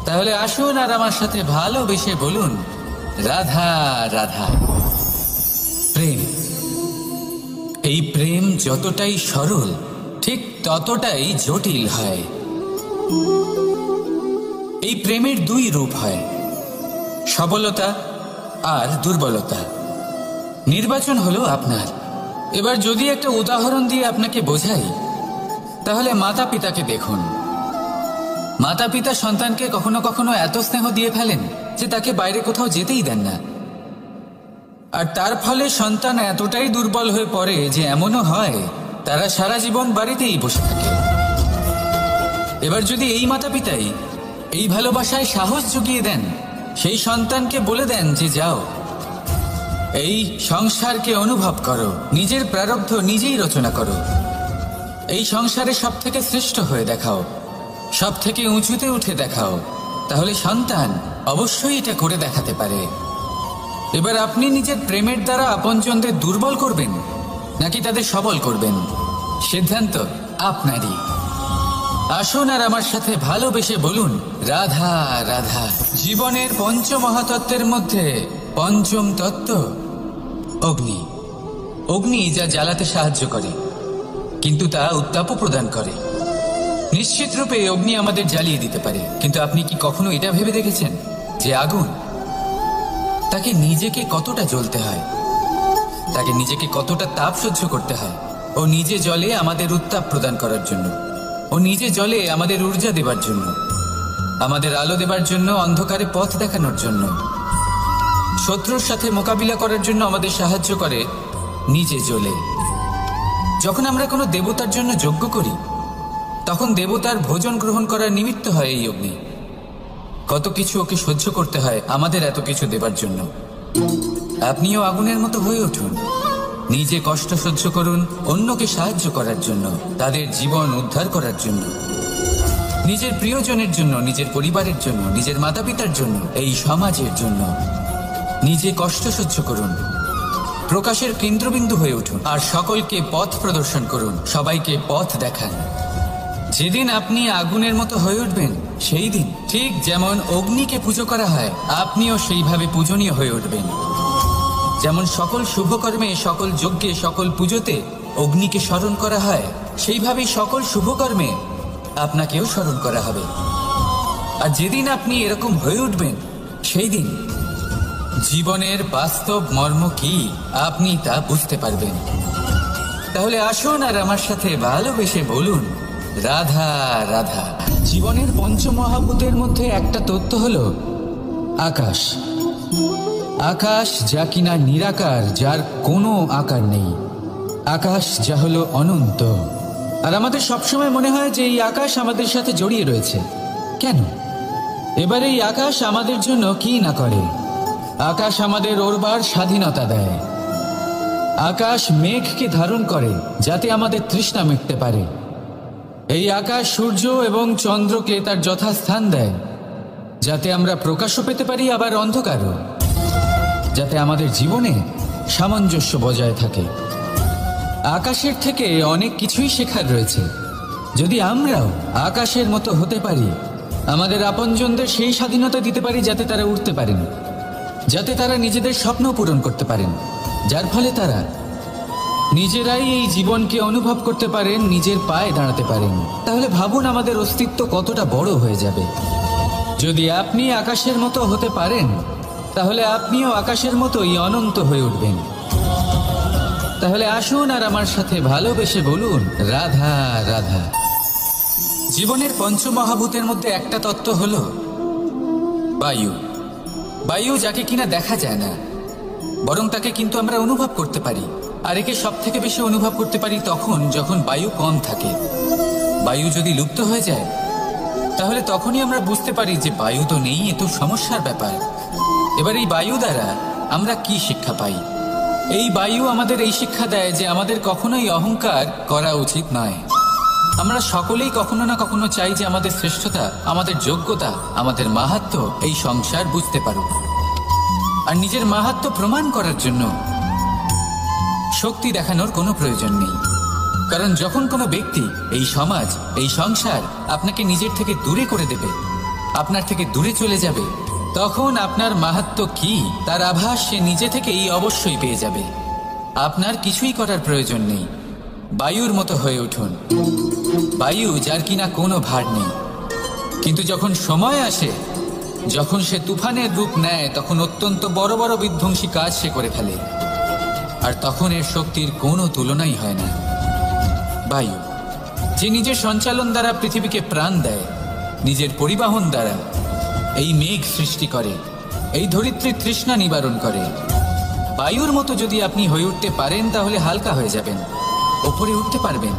তাহলে আসুন আর আমার সাথে ভালোবেসে বলুন, রাধা রাধা। প্রেম, এই প্রেম যতটাই সরল, ঠিক ততটাই জটিল হয়। এই প্রেমের দুই রূপ হয়, সবলতা আর দুর্বলতা। নির্বাচন হলো আপনার। এবার যদি একটা উদাহরণ দিয়ে আপনাকে বোঝাই, তাহলে মাতা পিতাকে দেখুন। মাতা পিতা সন্তানকে কখনো কখনো এত স্নেহ দিয়ে ফেলেন যে তাকে বাইরে কোথাও যেতেই দেন না। আর তার ফলে সন্তান এতটাই দুর্বল হয়ে পড়ে যে এমনও হয় তারা সারা জীবন বাড়িতেই বসে থাকে। এবার যদি এই মাতা পিতাই এই ভালোবাসায় সাহস জুগিয়ে দেন, সেই সন্তানকে বলে দেন যে যাও, এই সংসারকে অনুভব করো, নিজের প্রারব্ধ নিজেই রচনা করো, এই সংসারে সব থেকে শ্রেষ্ঠ হয়ে দেখাও, সব থেকে উঁচুতে উঠে দেখাও, তাহলে সন্তান অবশ্যই এটা করে দেখাতে পারে। এবার আপনি নিজের প্রেমের দ্বারা আপনজনদের দুর্বল করবেন নাকি তাদের সবল করবেন, সিদ্ধান্ত আপনারই। আসুন আর আমার সাথে ভালোবেসে বলুন, রাধা রাধা। জীবনের পঞ্চমহাতত্ত্বের মধ্যে পঞ্চম তত্ত্ব অগ্নি। অগ্নি যা জ্বালাতে সাহায্য করে, কিন্তু তা উত্তাপও প্রদান করে। নিশ্চিত রূপে অগ্নি আমাদের জ্বালিয়ে দিতে পারে, কিন্তু আপনি কি কখনো এটা ভেবে দেখেছেন যে আগুন, তাকে নিজেকে কতটা জ্বলতে হয়, তাকে নিজেকে কতটা তাপ সহ্য করতে হয়? ও নিজে জ্বলে আমাদের উত্তাপ প্রদান করার জন্য, ও নিজে জ্বলে আমাদের ঊর্জা দেবার জন্য, আমাদের আলো দেবার জন্য, অন্ধকারে পথ দেখানোর জন্য, শত্রুর সাথে মোকাবিলা করার জন্য আমাদের সাহায্য করে, নিজে জ্বলে। যখন আমরা কোনো দেবতার জন্য যজ্ঞ করি, তখন দেবতার ভোজন গ্রহণ করার নিমিত্ত হয় এই অগ্নি। কত কিছু ওকে সহ্য করতে হয় আমাদের এত কিছু দেবার জন্য। আপনিও আগুনের মতো হয়ে উঠুন, নিজে কষ্ট সহ্য করুন অন্যকে সাহায্য করার জন্য, তাদের জীবন উদ্ধার করার জন্য, নিজের প্রিয়জনের জন্য, নিজের পরিবারের জন্য, নিজের মাতা পিতার জন্য, এই সমাজের জন্য। নিজে কষ্ট সহ্য করুন, প্রকাশের কেন্দ্রবিন্দু হয়ে উঠুন, আর সকলকে পথ প্রদর্শন করুন, সবাইকে পথ দেখান। যেদিন আপনি আগুনের মতো হয়ে উঠবেন সেই দিন ঠিক যেমন অগ্নিকে পুজো করা হয়, আপনিও সেইভাবে পূজনীয় হয়ে উঠবেন। যেমন সকল শুভকর্মে, সকল যজ্ঞে, সকল পুজোতে অগ্নিকে স্মরণ করা হয়, সেইভাবেই সকল শুভকর্মে আপনাকেও স্মরণ করা হবে। আর যেদিন আপনি এরকম হয়ে উঠবেন সেই দিন জীবনের বাস্তব মর্ম কি আপনি তা বুঝতে পারবেন। তাহলে আসুন আর আমার সাথে ভালোবেসে বলুন, রাধা রাধা। জীবনের পঞ্চমহাভূতের মধ্যে একটা তত্ত্ব হলো আকাশ। আকাশ যা কিনা নিরাকার, যার কোনো আকার নেই। আকাশ যা হলো অনন্ত। আর আমাদের সবসময় মনে হয় যে এই আকাশ আমাদের সাথে জড়িয়ে রয়েছে। কেন? এবার এই আকাশ আমাদের জন্য কি না করে। আকাশ আমাদের ওড়বার স্বাধীনতা দেয়। আকাশ মেঘকে ধারণ করে যাতে আমাদের তৃষ্ণা মিটতে পারে। এই আকাশ সূর্য এবং চন্দ্রকে তার যথাস্থান দেয় যাতে আমরা প্রকাশও পেতে পারি, আবার অন্ধকারও, যাতে আমাদের জীবনে সামঞ্জস্য বজায় থাকে। আকাশের থেকে অনেক কিছুই শেখার রয়েছে। যদি আমরাও আকাশের মতো হতে পারি, আমাদের আপনজনদের সেই স্বাধীনতা দিতে পারি যাতে তারা উঠতে পারেন, যাতে তারা নিজেদের স্বপ্ন পূরণ করতে পারেন, যার ফলে তারা নিজেরাই এই জীবনকে অনুভব করতে পারেন, নিজের পায়ে দাঁড়াতে পারেন, তাহলে ভাবুন আমাদের অস্তিত্ব কতটা বড় হয়ে যাবে। যদি আপনি আকাশের মতো হতে পারেন তাহলে আপনিও আকাশের মতোই অনন্ত হয়ে উঠবেন। তাহলে আসুন আর আমার সাথে ভালোবেসে বলুন, রাধা রাধা। জীবনের পঞ্চমহাভূতের মধ্যে একটা তত্ত্ব হলো বায়ু। বায়ু যাকে কিনা দেখা যায় না, বরং তাকে কিন্তু আমরা অনুভব করতে পারি। আর একে সব থেকে বেশি অনুভব করতে পারি তখন যখন বায়ু কম থাকে। বায়ু যদি লুপ্ত হয়ে যায় তাহলে তখনই আমরা বুঝতে পারি যে বায়ু তো নেই, এ তো সমস্যার ব্যাপার। এবার এই বায়ু দ্বারা আমরা কি শিক্ষা পাই? এই বায়ু আমাদের এই শিক্ষা দেয় যে আমাদের কখনোই অহংকার করা উচিত নয়। আমরা সকলেই কখনো না কখনো চাই যে আমাদের শ্রেষ্ঠতা, আমাদের যোগ্যতা, আমাদের মাহাত্ম্য এই সংসার বুঝতে পারুক। আর নিজের মাহাত্ম্য প্রমাণ করার জন্য শক্তি দেখানোর কোনো প্রয়োজন নেই। কারণ যখন কোনো ব্যক্তি, এই সমাজ, এই সংসার আপনাকে নিজের থেকে দূরে করে দেবে, আপনার থেকে দূরে চলে যাবে, তখন আপনার মাহাত্ম্য কি তার আভাস সে নিজে থেকেই অবশ্যই পেয়ে যাবে। আপনার কিছুই করার প্রয়োজন নেই। বায়ুর মতো হয়ে উঠুন। বায়ু যার কিনা কোনো ভার নেই, কিন্তু যখন সময় আসে, যখন সে তুফানের রূপ নেয়, তখন অত্যন্ত বড় বড় বিধ্বংসী কাজ সে করে ফেলে। আর তখন এর শক্তির কোনো তুলনাই হয় না। বায়ু যে নিজের সঞ্চালন দ্বারা পৃথিবীকে প্রাণ দেয়, নিজের পরিবহন দ্বারা এই মেঘ সৃষ্টি করে, এই ধরিত্রীর তৃষ্ণা নিবারণ করে। বায়ুর মতো যদি আপনি হয়ে উঠতে পারেন তাহলে হালকা হয়ে যাবেন, ওপরে উঠতে পারবেন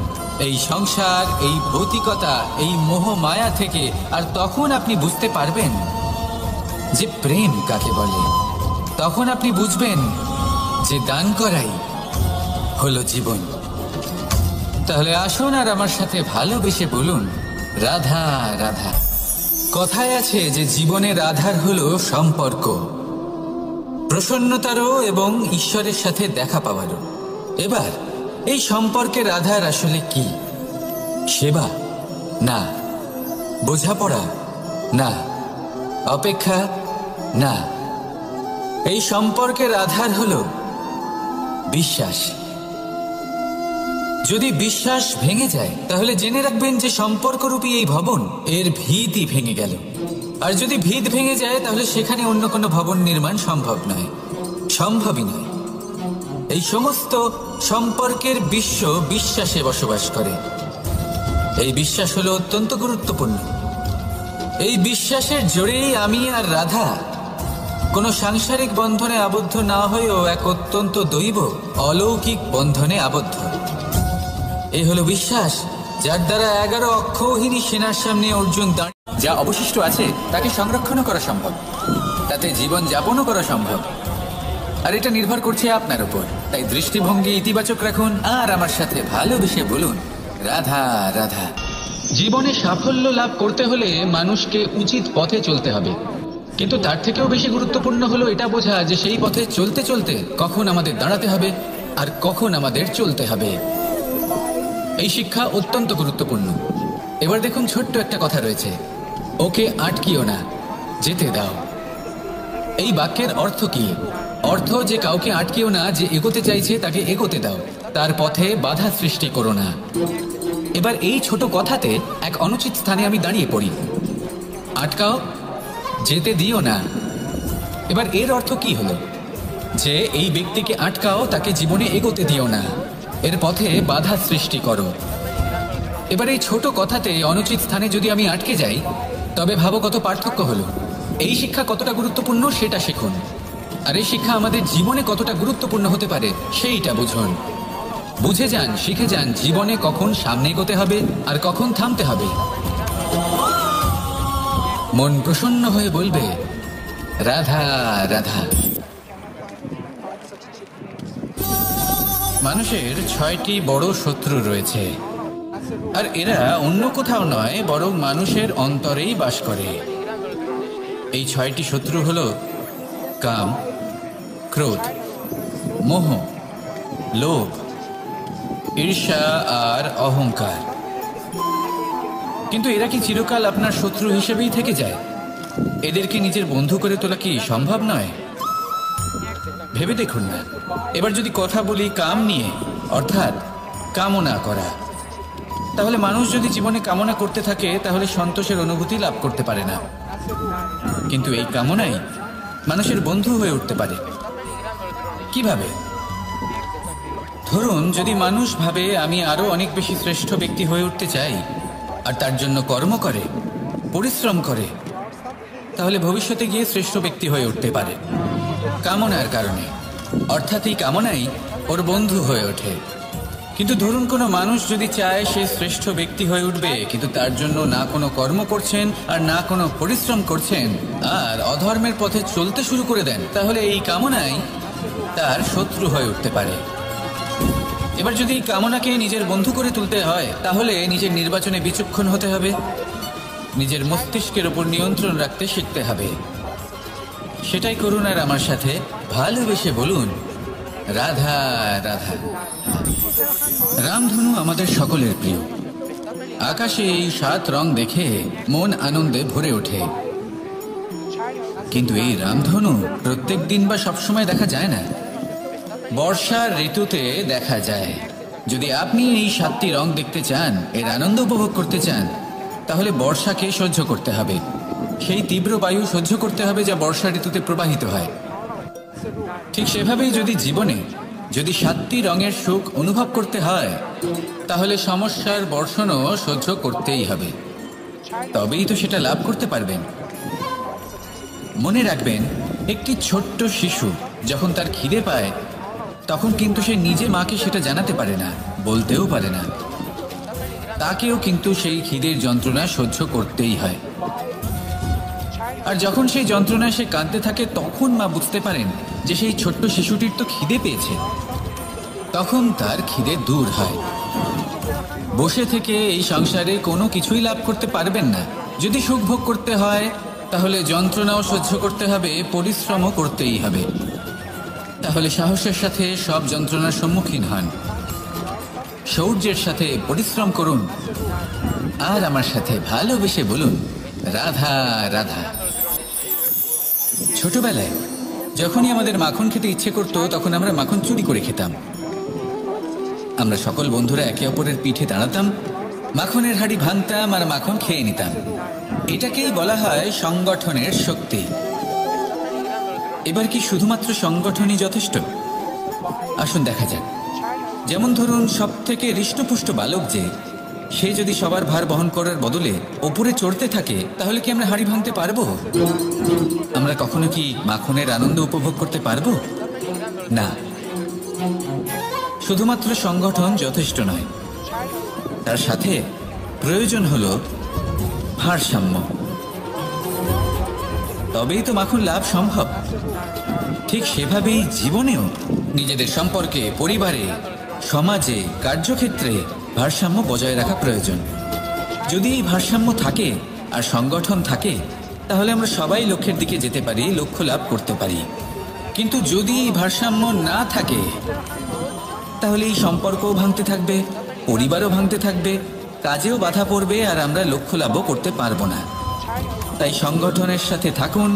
এই সংসার, এই ভৌতিকতা, এই মোহ মায়া থেকে। আর তখন আপনি বুঝতে পারবেন যে প্রেম কাকে বলে। তখন আপনি বুঝবেন যে দান করাই হলো জীবন। তাহলে আসুন আর আমার সাথে ভালোবেসে বলুন, রাধা রাধা। কথায় আছে যে জীবনের আধার হলো সম্পর্ক, প্রসন্নতারও এবং ঈশ্বরের সাথে দেখা পাওয়ারও। এবার এই সম্পর্কের আধার আসলে কি? সেবা না, বোঝাপড়া না, অপেক্ষা না। এই সম্পর্কের আধার হলো বিশ্বাস। যদি বিশ্বাস ভেঙে যায় তাহলে জেনে রাখবেন যে সম্পর্করূপী এই ভবন, এর ভিতই ভেঙে গেল। আর যদি ভিত ভেঙে যায় তাহলে সেখানে অন্য কোনো ভবন নির্মাণ সম্ভব নয়, সম্ভবই নয়। এই সমস্ত সম্পর্কের বিশ্ব বিশ্বাসে বসবাস করে। এই বিশ্বাস হলো অত্যন্ত গুরুত্বপূর্ণ। এই বিশ্বাসের জোরেই আমি আর রাধা কোনো সাংসারিক বন্ধনে আবদ্ধ না হয়েও এক অত্যন্ত দৈব অলৌকিক বন্ধনে আবদ্ধ। এই হলো বিশ্বাস যার দ্বারা 11 অক্ষৌহিনী সেনার সামনে অর্জুন দাঁড়িয়ে যা অবশিষ্ট আছে তাকে সংরক্ষণও করা সম্ভব, তাতে জীবন যাপনও করা সম্ভব। আর এটা নির্ভর করছে আপনার উপর। তাই দৃষ্টিভঙ্গি ইতিবাচক রাখুন আর আমার সাথে ভালোবেসে বলুন, রাধা রাধা। জীবনে সাফল্য লাভ করতে হলে মানুষকে উচিত পথে চলতে হবে, কিন্তু তার থেকেও বেশি গুরুত্বপূর্ণ হলো এটা বোঝা যে সেই পথে চলতে চলতে কখন আমাদের দাঁড়াতে হবে আর কখন আমাদের চলতে হবে। এই শিক্ষা অত্যন্ত গুরুত্বপূর্ণ। এবার দেখুন, ছোট্ট একটা কথা রয়েছে, ওকে আটকিও না, যেতে দাও। এই বাক্যের অর্থ কি? অর্থ যে কাউকে আটকিও না, যে এগোতে চাইছে তাকে এগোতে দাও, তার পথে বাধা সৃষ্টি করো না। এবার এই ছোট কথাতে এক অনুচিত স্থানে আমি দাঁড়িয়ে পড়ি, আটকাও, যেতে দিও না। এবার এর অর্থ কি হলো? যে এই ব্যক্তিকে আটকাও, তাকে জীবনে এগোতে দিও না, এর পথে বাধা সৃষ্টি করো। এবার এই ছোট কথাতে অনুচিত স্থানে যদি আমি আটকে যাই, তবে ভাবো কত পার্থক্য হলো। এই শিক্ষা কতটা গুরুত্বপূর্ণ সেটা শিখুন, আর এই শিক্ষা আমাদের জীবনে কতটা গুরুত্বপূর্ণ হতে পারে সেইটা বুঝুন। বুঝে যান, শিখে যান জীবনে কখন সামনে এগোতে হবে আর কখন থামতে হবে। মন প্রসন্ন হয়ে বলবে, রাধা রাধা। মানুষের 6টি বড় শত্রু রয়েছে, আর এরা অন্য কোথাও নয় বরং মানুষের অন্তরেই বাস করে। এই 6টি শত্রু হল কাম, ক্রোধ, মোহ, লোভ, ঈর্ষা আর অহংকার। কিন্তু এরা কি চিরকাল আপনার শত্রু হিসেবেই থেকে যায়? এদেরকে নিজের বন্ধু করে তোলা কি সম্ভব নয়? ভেবে দেখুন না। এবার যদি কথা বলি কাম নিয়ে, অর্থাৎ কামনা করা, তাহলে মানুষ যদি জীবনে কামনা করতে থাকে তাহলে সন্তোষের অনুভূতি লাভ করতে পারে না। কিন্তু এই কামনাই মানুষের বন্ধু হয়ে উঠতে পারে। কিভাবে? ধরুন, যদি মানুষ ভাবে আমি আরো অনেক বেশি শ্রেষ্ঠ ব্যক্তি হয়ে উঠতে চাই আর তার জন্য কর্ম করে, পরিশ্রম করে, তাহলে ভবিষ্যতে গিয়ে শ্রেষ্ঠ ব্যক্তি হয়ে উঠতে পারে কামনার কারণে। অর্থাৎ এই কামনাই ওর বন্ধু হয়ে ওঠে। কিন্তু ধরুন কোনো মানুষ যদি চায় সে শ্রেষ্ঠ ব্যক্তি হয়ে উঠবে, কিন্তু তার জন্য না কোনো কর্ম করছেন আর না কোনো পরিশ্রম করছেন আর অধর্মের পথে চলতে শুরু করে দেন, তাহলে এই কামনাই তার শত্রু হয়ে উঠতে পারে। এবার যদি এই কামনাকে নিজের বন্ধু করে তুলতে হয়, তাহলে নিজের নির্বাচনে বিচক্ষণ হতে হবে, নিজের মস্তিষ্কের উপর নিয়ন্ত্রণ রাখতে শিখতে হবে। সেটাই করুন আর আমার সাথে ভালোবেসে বলুন, রাধা রাধা। রামধনু আমাদের সকলের প্রিয়। আকাশে এই 7 রং দেখে মন আনন্দে ভরে ওঠে। কিন্তু এই রামধনু প্রত্যেক দিন বা সবসময় দেখা যায় না, বর্ষার ঋতুতে দেখা যায়। যদি আপনি এই 7টি রং দেখতে চান, এর আনন্দ উপভোগ করতে চান, তাহলে বর্ষাকে সহ্য করতে হবে, সেই তীব্র বায়ু সহ্য করতে হবে যা বর্ষা ঋতুতে প্রবাহিত হয়। ঠিক সেভাবেই যদি জীবনে 7টি রঙের সুখ অনুভব করতে হয়, তাহলে সমস্যার বর্ষণও সহ্য করতেই হবে, তবেই তো সেটা লাভ করতে পারবেন। মনে রাখবেন, একটি ছোট্ট শিশু যখন তার খিদে পায়, তখন কিন্তু সে নিজে মাকে সেটা জানাতে পারে না, বলতেও পারে না। তাকেও কিন্তু সেই খিদের যন্ত্রণা সহ্য করতেই হয়। আর যখন সেই যন্ত্রণায় সে কাঁদতে থাকে, তখন মা বুঝতে পারেন যে সেই ছোট্ট শিশুটির তো খিদে পেয়েছে। তখন তার খিদে দূর হয়। বসে থেকে এই সংসারে কোনো কিছুই লাভ করতে পারবেন না। যদি সুখ ভোগ করতে হয়, তাহলে যন্ত্রণাও সহ্য করতে হবে, পরিশ্রমও করতেই হবে। তাহলে সাহসের সাথে সব যন্ত্রণার সম্মুখীন হন, শৌর্যের সাথে পরিশ্রম করুন, আর আমার সাথে ভালোবেসে বলুন, রাধা রাধা। ছোটবেলায় যখনই আমাদের মাখন খেতে ইচ্ছে করতো, তখন আমরা মাখন চুরি করে খেতাম। আমরা সকল বন্ধুরা একে অপরের পিঠে দাঁড়াতাম, মাখনের হাঁড়ি ভাঙতাম আর মাখন খেয়ে নিতাম। এটাকেই বলা হয় সংগঠনের শক্তি। এবার কি শুধুমাত্র সংগঠনই যথেষ্ট? আসুন দেখা যাক। যেমন ধরুন, সব থেকে হৃষ্টপুষ্ট বালক যে, সে যদি সবার ভার বহন করার বদলে ওপরে চড়তে থাকে, তাহলে কি আমরা হাঁড়ি ভাঙতে পারবো? আমরা কখনো কি মাখনের আনন্দ উপভোগ করতে পারবো? না। শুধুমাত্র সংগঠন যথেষ্ট নয়, তার সাথে প্রয়োজন হলো ভারসাম্য। তবেই তো মাখন লাভ সম্ভব। ঠিক সেভাবেই জীবনেও নিজেদের সম্পর্কে, পরিবারে, সমাজে, কার্যক্ষেত্রে ভারসাম্য বজায় রাখা প্রয়োজন। যদি এই ভারসাম্য থাকে আর সংগঠন থাকে, তাহলে আমরা সবাই লক্ষ্যের দিকে যেতে পারি, লক্ষ্য লাভ করতে পারি। কিন্তু যদি এই ভারসাম্য না থাকে, তাহলে এই সম্পর্কও ভাঙতে থাকবে, পরিবারও ভাঙতে থাকবে, কাজেও বাধা পড়বে, আর আমরা লক্ষ্য লাভও করতে পারবো না। তাই সংগঠনের সাথে থাকুন,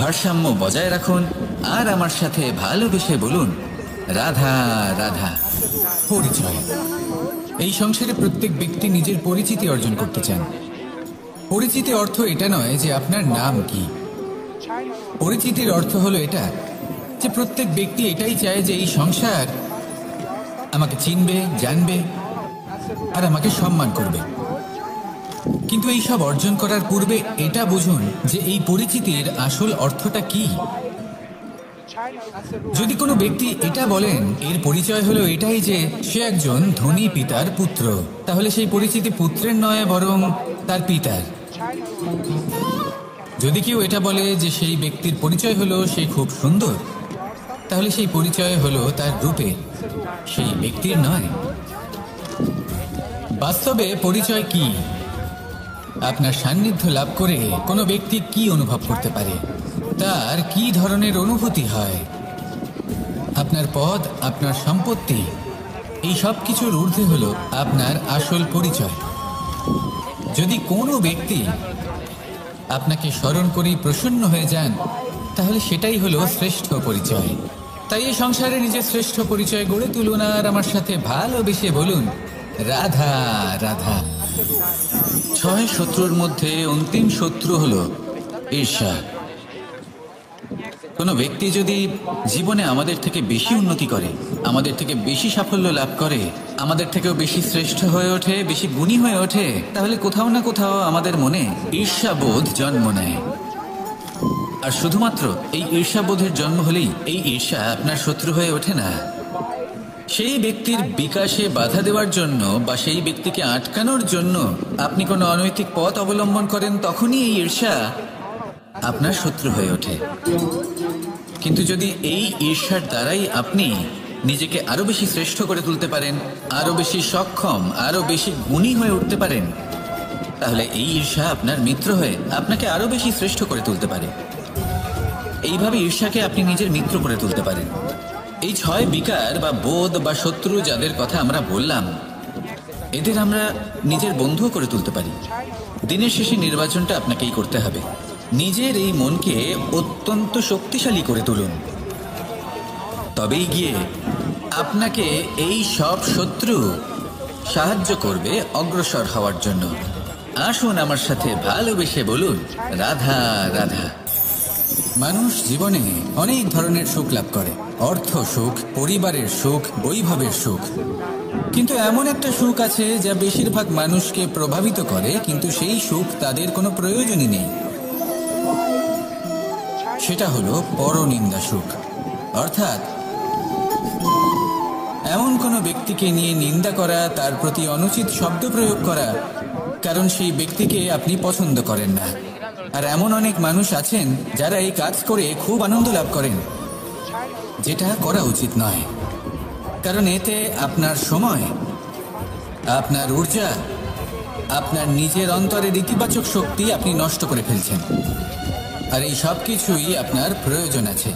ভারসাম্য বজায় রাখুন, আর আমার সাথে ভালোবেসে বলুন, রাধা রাধা। পরিচয়। এই সংসারে প্রত্যেক ব্যক্তি নিজের পরিচিতি অর্জন করতে চান। পরিচিতির অর্থ এটা নয় যে আপনার নাম কি। পরিচিতির অর্থ হলো এটা যে প্রত্যেক ব্যক্তি এটাই চায় যে এই সংসার আমাকে চিনবে, জানবে আর আমাকে সম্মান করবে। কিন্তু এই সব অর্জন করার পূর্বে এটা বুঝুন যে এই পরিচিতির আসল অর্থটা কি। যদি কোনো ব্যক্তি এটা বলেন এর পরিচয় হলো এটাই যে সে একজন ধনী পিতার পুত্র, তাহলে সেই পরিচিতি পুত্রের নয় বরং তার পিতার। যদি কেউ এটা বলে যে সেই ব্যক্তির পরিচয় হলো সে খুব সুন্দর, তাহলে সেই পরিচয় হলো তার রূপে, সেই ব্যক্তির নয়। বাস্তবে পরিচয় কি? আপনার সান্নিধ্য লাভ করে কোনো ব্যক্তি কি অনুভব করতে পারে, তার কি ধরনের অনুভূতি হয়, আপনার পদ, আপনার সম্পত্তি, এই সব কিছুর ঊর্ধ্বে হলো আপনার আসল পরিচয়। যদি কোনো ব্যক্তি আপনাকে স্মরণ করেই প্রসন্ন হয়ে যান, তাহলে সেটাই হলো শ্রেষ্ঠ পরিচয়। তাই এই সংসারে নিজের শ্রেষ্ঠ পরিচয় গড়ে তুলুন, আর আমার সাথে ভালোবেসে বলুন, রাধা রাধা। 6 শত্রুর মধ্যে অন্তিম শত্রু হলো ঈর্ষা। কোনো ব্যক্তি যদি জীবনে আমাদের থেকে বেশি উন্নতি করে, আমাদের থেকে বেশি সাফল্য লাভ করে, আমাদের থেকেও বেশি শ্রেষ্ঠ হয়ে ওঠে, বেশি গুণী হয়ে ওঠে, তাহলে কোথাও না কোথাও আমাদের মনে ঈর্ষাবোধ জন্ম নেয়। আর শুধুমাত্র এই ঈর্ষাবোধের জন্ম হলেই এই ঈর্ষা আপনার শত্রু হয়ে ওঠে না। সেই ব্যক্তির বিকাশে বাধা দেওয়ার জন্য বা সেই ব্যক্তিকে আটকানোর জন্য আপনি কোনো অনৈতিক পথ অবলম্বন করেন, তখনই এই ঈর্ষা আপনার শত্রু হয়ে ওঠে। কিন্তু যদি এই ঈর্ষার দ্বারাই আপনি নিজেকে আরো বেশি শ্রেষ্ঠ করে তুলতে পারেন, আরো বেশি সক্ষম, আরো বেশি গুণী হয়ে উঠতে পারেন, তাহলে এই ঈর্ষা আপনার মিত্র হয়ে আপনাকে আরো বেশি শ্রেষ্ঠ করে তুলতে পারে। এইভাবে ঈর্ষাকে আপনি নিজের মিত্র করে তুলতে পারেন। এই 6 বিকার বা বোধ বা শত্রু যাদের কথা আমরা বললাম, এদের আমরা নিজের বন্ধুও করে তুলতে পারি। দিনের শেষে নির্বাচনটা আপনাকেই করতে হবে। নিজের এই মনকে অত্যন্ত শক্তিশালী করে তুলুন, তবেই গিয়ে আপনাকে এই সব শত্রু সাহায্য করবে অগ্রসর হওয়ার জন্য। আসুন আমার সাথে ভালোবেসে বলুন, রাধা রাধা। মানুষ জীবনে অনেক ধরনের সুখ লাভ করে, অর্থ সুখ, পরিবারের সুখ, বৈভবের সুখ। কিন্তু এমন একটা সুখ আছে যা বেশিরভাগ মানুষকে প্রভাবিত করে, কিন্তু সেই সুখ তাদের কোনো প্রয়োজনই নেই। সেটা হলো পরনিন্দা সুখ। অর্থাৎ এমন কোনো ব্যক্তিকে নিয়ে নিন্দা করা, তার প্রতি অনুচিত শব্দ প্রয়োগ করা, কারণ সেই ব্যক্তিকে আপনি পছন্দ করেন না। আর এমন অনেক মানুষ আছেন যারা এই কাজ করে খুব আনন্দ লাভ করেন, যেটা করা উচিত নয়। কারণ এতে আপনার সময়, আপনার ঊর্জা, আপনার নিজের অন্তরের ইতিবাচক শক্তি আপনি নষ্ট করে ফেলছেন। আর এই সব কিছুই আপনার প্রয়োজন আছে।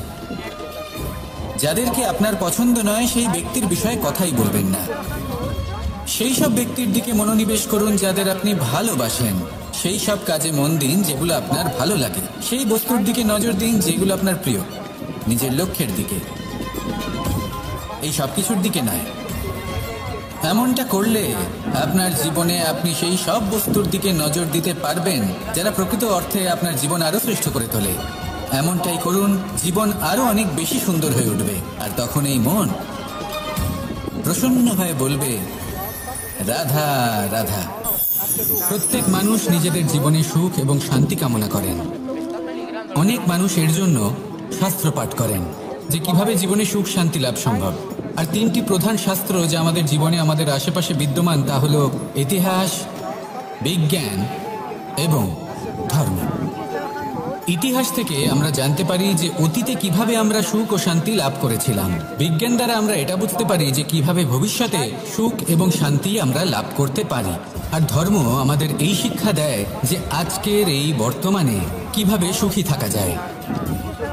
যাদেরকে আপনার পছন্দ নয় সেই ব্যক্তির বিষয়ে কথাই বলবেন না। সেই সব ব্যক্তির দিকে মনোনিবেশ করুন যাদের আপনি ভালোবাসেন। সেই সব কাজে মন দিন যেগুলো আপনার ভালো লাগে। সেই বস্তুর দিকে নজর দিন যেগুলো আপনার প্রিয়, নিজের লক্ষ্যের দিকে, এই সব কিছুর দিকে নয়। এমনটা করলে আপনার জীবনে আপনি সেই সব বস্তুর দিকে নজর দিতে পারবেন যারা প্রকৃত অর্থে আপনার জীবন আরো শ্রেষ্ঠ করে তোলে। এমনটাই করুন, জীবন আরো অনেক বেশি সুন্দর হয়ে উঠবে। আর তখন এই মন প্রসন্ন হয়ে বলবে, রাধা রাধা। প্রত্যেক মানুষ নিজেদের জীবনে সুখ এবং শান্তি কামনা করেন। অনেক মানুষ এর জন্য শাস্ত্র পাঠ করেন যে কিভাবে জীবনে সুখ শান্তি লাভ সম্ভব। আর 3টি প্রধান শাস্ত্র যা আমাদের জীবনে আমাদের আশেপাশে বিদ্যমান তা হলো ইতিহাস, বিজ্ঞান এবং ধর্ম। ইতিহাস থেকে আমরা জানতে পারি যে অতীতে কিভাবে আমরা সুখ ও শান্তি লাভ করেছিলাম। বিজ্ঞান দ্বারা আমরা এটা বুঝতে পারি যে কিভাবে ভবিষ্যতে সুখ এবং শান্তি আমরা লাভ করতে পারি। আর ধর্ম আমাদের এই শিক্ষা দেয় যে আজকের এই বর্তমানে কিভাবে সুখী থাকা যায়,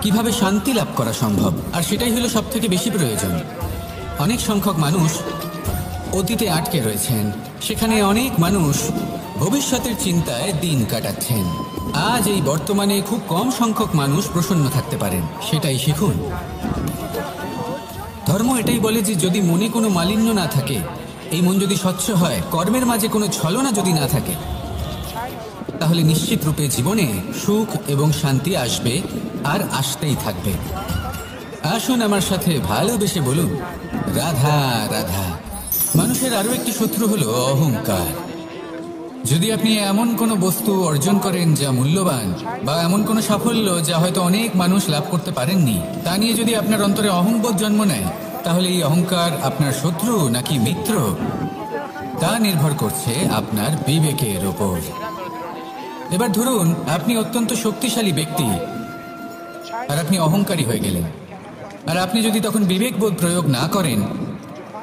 কিভাবে শান্তি লাভ করা সম্ভব। আর সেটাই হলো সব থেকে বেশি প্রয়োজন। অনেক সংখ্যক মানুষ অতীতে আটকে রয়েছেন, সেখানে অনেক মানুষ ভবিষ্যতের চিন্তায় দিন কাটাচ্ছেন। আজ এই বর্তমানে খুব কম সংখ্যক মানুষ প্রসন্ন থাকতে পারেন, সেটাই শিখুন। ধর্ম এটাই বলে যে যদি মনে কোনো মালিন্য না থাকে, এই মন যদি স্বচ্ছ হয়, কর্মের মাঝে কোনো ছলনা যদি না থাকে, তাহলে নিশ্চিত রূপে জীবনে সুখ এবং শান্তি আসবে আর আসতেই থাকবে। আসুন আমার সাথে ভালোবেসে বলুন, রাধা রাধা। মানুষের আরো একটি শত্রু হলো অহংকার। যদি আপনি এমন কোনো বস্তু অর্জন করেন যা মূল্যবান, বা এমন কোনো সাফল্য যা হয়তো অনেক মানুষ লাভ করতে পারেননি, তা নিয়ে যদি আপনার অন্তরে অহংবোধ জন্ম নেয়, তাহলে এই অহংকার আপনার শত্রু নাকি মিত্র তা নির্ভর করছে আপনার বিবেকের ওপর। এবার ধরুন আপনি অত্যন্ত শক্তিশালী ব্যক্তি আর আপনি অহংকারী হয়ে গেলেন, আর আপনি যদি তখন বিবেকবোধ প্রয়োগ না করেন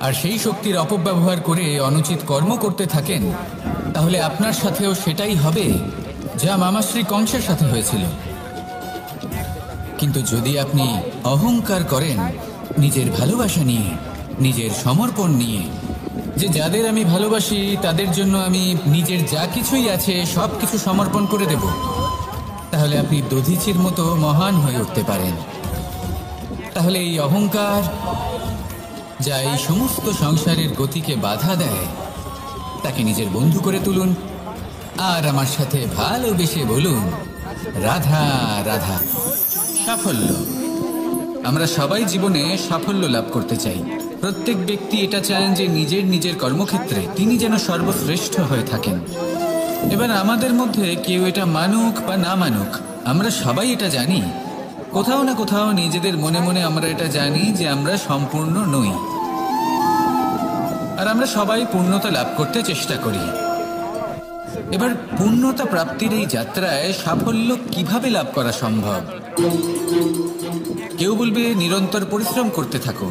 আর সেই শক্তির অপব্যবহার করে অনুচিত কর্ম করতে থাকেন, তাহলে আপনার সাথেও সেটাই হবে যা মামাশ্রী কংসের সাথে হয়েছিল। কিন্তু যদি আপনি অহংকার করেন নিজের ভালোবাসা নিয়ে, নিজের সমর্পণ নিয়ে, যে যাদের আমি ভালোবাসি তাদের জন্য আমি নিজের যা কিছুই আছে সব কিছু সমর্পণ করে দেব, তাহলে আপনি দধিচির মতো মহান হয়ে উঠতে পারেন। তাহলে এই অহংকার যা এই সমস্ত সংসারের গতিকে বাধা দেয়, তাকে নিজের বন্ধু করে তুলুন আর আমার সাথে ভালোবেসে বলুন, রাধা রাধা। সাফল্য। আমরা সবাই জীবনে সাফল্য লাভ করতে চাই। প্রত্যেক ব্যক্তি এটা চান যে নিজের নিজের কর্মক্ষেত্রে তিনি যেন সর্বশ্রেষ্ঠ হয়ে থাকেন। এবার আমাদের মধ্যে কেউ এটা মানুক বা না মানুক, আমরা সবাই এটা জানি, কোথাও না কোথাও নিজেদের মনে মনে আমরা এটা জানি যে আমরা সম্পূর্ণ নই, আর আমরা সবাই পূর্ণতা লাভ করতে চেষ্টা করি। এবার পূর্ণতা প্রাপ্তির এই যাত্রায় সাফল্য কিভাবে লাভ করা সম্ভব? কেউ বলবে নিরন্তর পরিশ্রম করতে থাকো,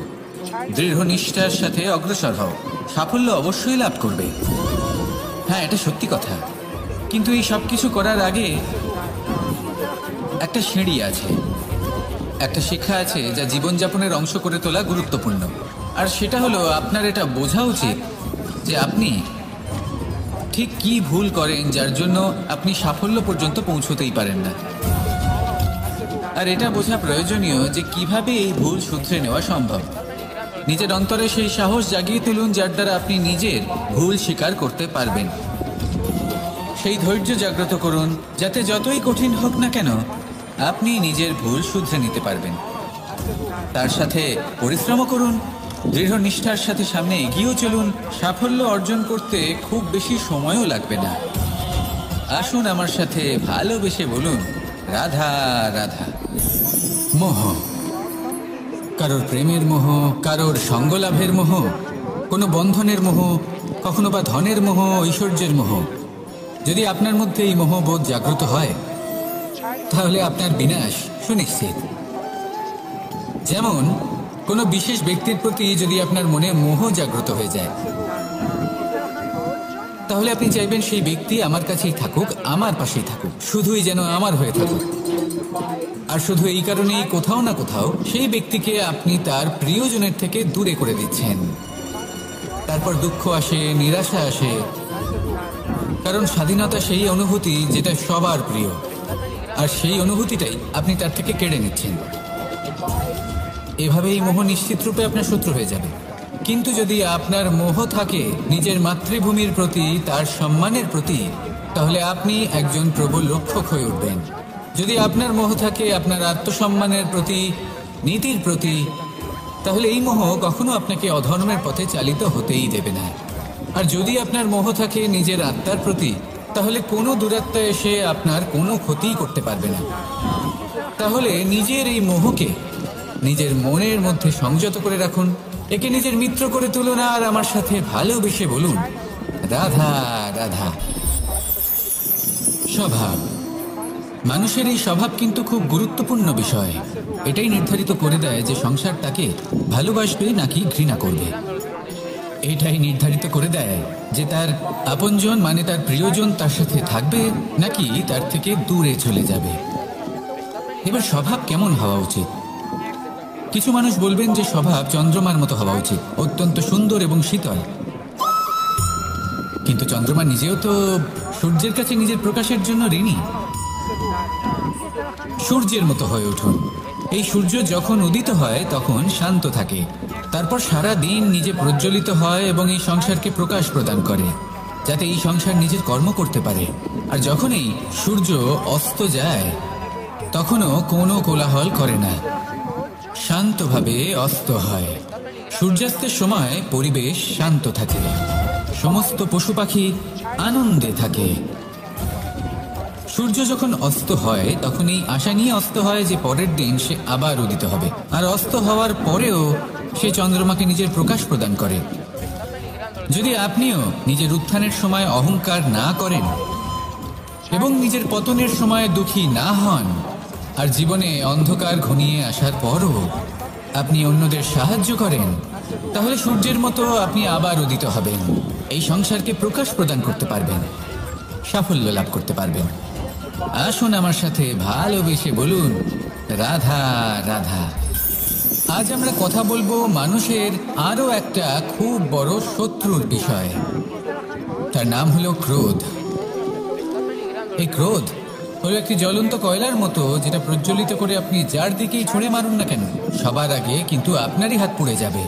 দৃঢ় নিষ্ঠার সাথে অগ্রসর হও, সাফল্য অবশ্যই লাভ করবে। হ্যাঁ, এটা সত্যি কথা, কিন্তু এই সব কিছু করার আগে একটা সিঁড়ি আছে, একটা শিক্ষা আছে যা জীবনযাপনের অংশ করে তোলা গুরুত্বপূর্ণ। আর সেটা হলো আপনার এটা বোঝা উচিত যে আপনি ঠিক কি ভুল করেন যার জন্য আপনি সাফল্য পর্যন্ত পৌঁছতেই পারেন না। আর এটা বোঝা প্রয়োজনীয় যে কিভাবে এই ভুল শুধরে নেওয়া সম্ভব। নিজের অন্তরে সেই সাহস জাগিয়ে তুলুন যার দ্বারা আপনি নিজের ভুল স্বীকার করতে পারবেন। সেই ধৈর্য জাগ্রত করুন যাতে যতই কঠিন হোক না কেন আপনি নিজের ভুল শুধরে নিতে পারবেন। তার সাথে পরিশ্রমও করুন, দৃঢ় নিষ্ঠার সাথে সামনে এগিয়েও চলুন। সাফল্য অর্জন করতে খুব বেশি সময়ও লাগবে না। আসুন আমার সাথে ভালোবেসে বলুন, রাধা রাধা। মোহ, কারোর প্রেমের মোহ, কারোর সঙ্গলাভের মোহ, কোনো বন্ধনের মোহ, কখনো বা ধনের মোহ, ঐশ্বর্যের মোহ। যদি আপনার মধ্যে এই মোহবোধ জাগ্রত হয় তাহলে আপনার বিনাশ সুনিশ্চিত। যেমন কোনো বিশেষ ব্যক্তির প্রতি যদি আপনার মনে মোহ জাগ্রত হয়ে যায়, তাহলে আপনি চাইবেন সেই ব্যক্তি আমার কাছেই থাকুক, আমার পাশেই থাকুক, শুধুই যেন আমার হয়ে থাকুক। আর শুধু এই কারণেই কোথাও না কোথাও সেই ব্যক্তিকে আপনি তার প্রিয়জনের থেকে দূরে করে দিচ্ছেন। তারপর দুঃখ আসে, নিরাশা আসে, কারণ স্বাধীনতা সেই অনুভূতি যেটা সবার প্রিয়, আর সেই অনুভূতিটাই আপনি তার থেকে কেড়ে নিচ্ছেন। এভাবে এই মোহ নিশ্চিত রূপে আপনার শত্রু হয়ে যাবে। কিন্তু যদি আপনার মোহ থাকে নিজের মাতৃভূমির প্রতি, তার সম্মানের প্রতি, তাহলে আপনি একজন প্রবল রক্ষক হয়ে উঠবেন। যদি আপনার মোহ থাকে আপনার আত্মসম্মানের প্রতি, নীতির প্রতি, তাহলে এই মোহ কখনো আপনাকে অধর্মের পথে চালিত হতেই দেবে না। আর যদি আপনার মোহ থাকে নিজের আত্মার প্রতি, তাহলে কোনো দুরাত্মা এসে আপনার কোনো ক্ষতিই করতে পারবে না। তাহলে নিজের এই মোহকে নিজের মনের মধ্যে সংযত করে রাখুন, একে নিজের মিত্র করে তুলুন আর আমার সাথে ভালোবেসে বলুন, রাধা রাধা। স্বভাব, মানুষের এই স্বভাব কিন্তু খুব গুরুত্বপূর্ণ বিষয়। এটাই নির্ধারিত করে দেয় যে সংসার তাকে ভালোবাসবে নাকি ঘৃণা করবে। এটাই নির্ধারিত করে দেয় যে তার আপনজন মানে তার প্রিয়জন তার সাথে থাকবে নাকি তার থেকে দূরে চলে যাবে। এবার স্বভাব কেমন হওয়া উচিত? কিছু মানুষ বলবেন যে স্বভাব চন্দ্রমার মতো হওয়া উচিত, অত্যন্ত সুন্দর এবং শীতল। কিন্তু চন্দ্রমা নিজেও তো সূর্যের কাছে নিজের প্রকাশের জন্য ঋণী। সূর্যের মতো হয়ে উঠুন। এই সূর্য যখন উদিত হয় তখন শান্ত থাকে, তারপর সারা দিন নিজে প্রজ্বলিত হয় এবং এই সংসারকে প্রকাশ প্রদান করে, যাতে এই সংসার নিজের কর্ম করতে পারে। আর যখন এই সূর্য অস্ত যায় তখনও কোনো কোলাহল করে না, শান্তভাবে অস্ত হয়। সূর্যাস্তের সময় পরিবেশ শান্ত থাকে, সমস্ত পশু পাখি আনন্দে থাকে। সূর্য যখন অস্ত হয় তখন এই আশা নিয়ে অস্ত হয় যে পরের দিন সে আবার উদিত হবে, আর অস্ত হওয়ার পরেও সে চন্দ্রমাকে নিজের প্রকাশ প্রদান করে। যদি আপনিও নিজের উত্থানের সময় অহংকার না করেন এবং নিজের পতনের সময় দুঃখী না হন, আর জীবনে অন্ধকার ঘনিয়ে আসার পরও আপনি অন্যদের সাহায্য করেন, তাহলে সূর্যের মতো আপনি আবার উদিত হবেন, এই সংসারকে প্রকাশ প্রদান করতে পারবেন, সাফল্য লাভ করতে পারবেন। আসুন আমার সাথে ভালোবেসে বলুন, রাধা রাধা। আজ আমরা কথা বলবো মানুষের আরো একটা খুব বড় শত্রুর বিষয়। তার নাম হলো ক্রোধ। এই ক্রোধ হলো একটি জ্বলন্ত কয়লার মতো, যেটা প্রজ্বলিত করে আপনি যার দিকেই ছুঁড়ে মারুন না কেন সবার আগে কিন্তু আপনারই হাত পুড়ে যাবে।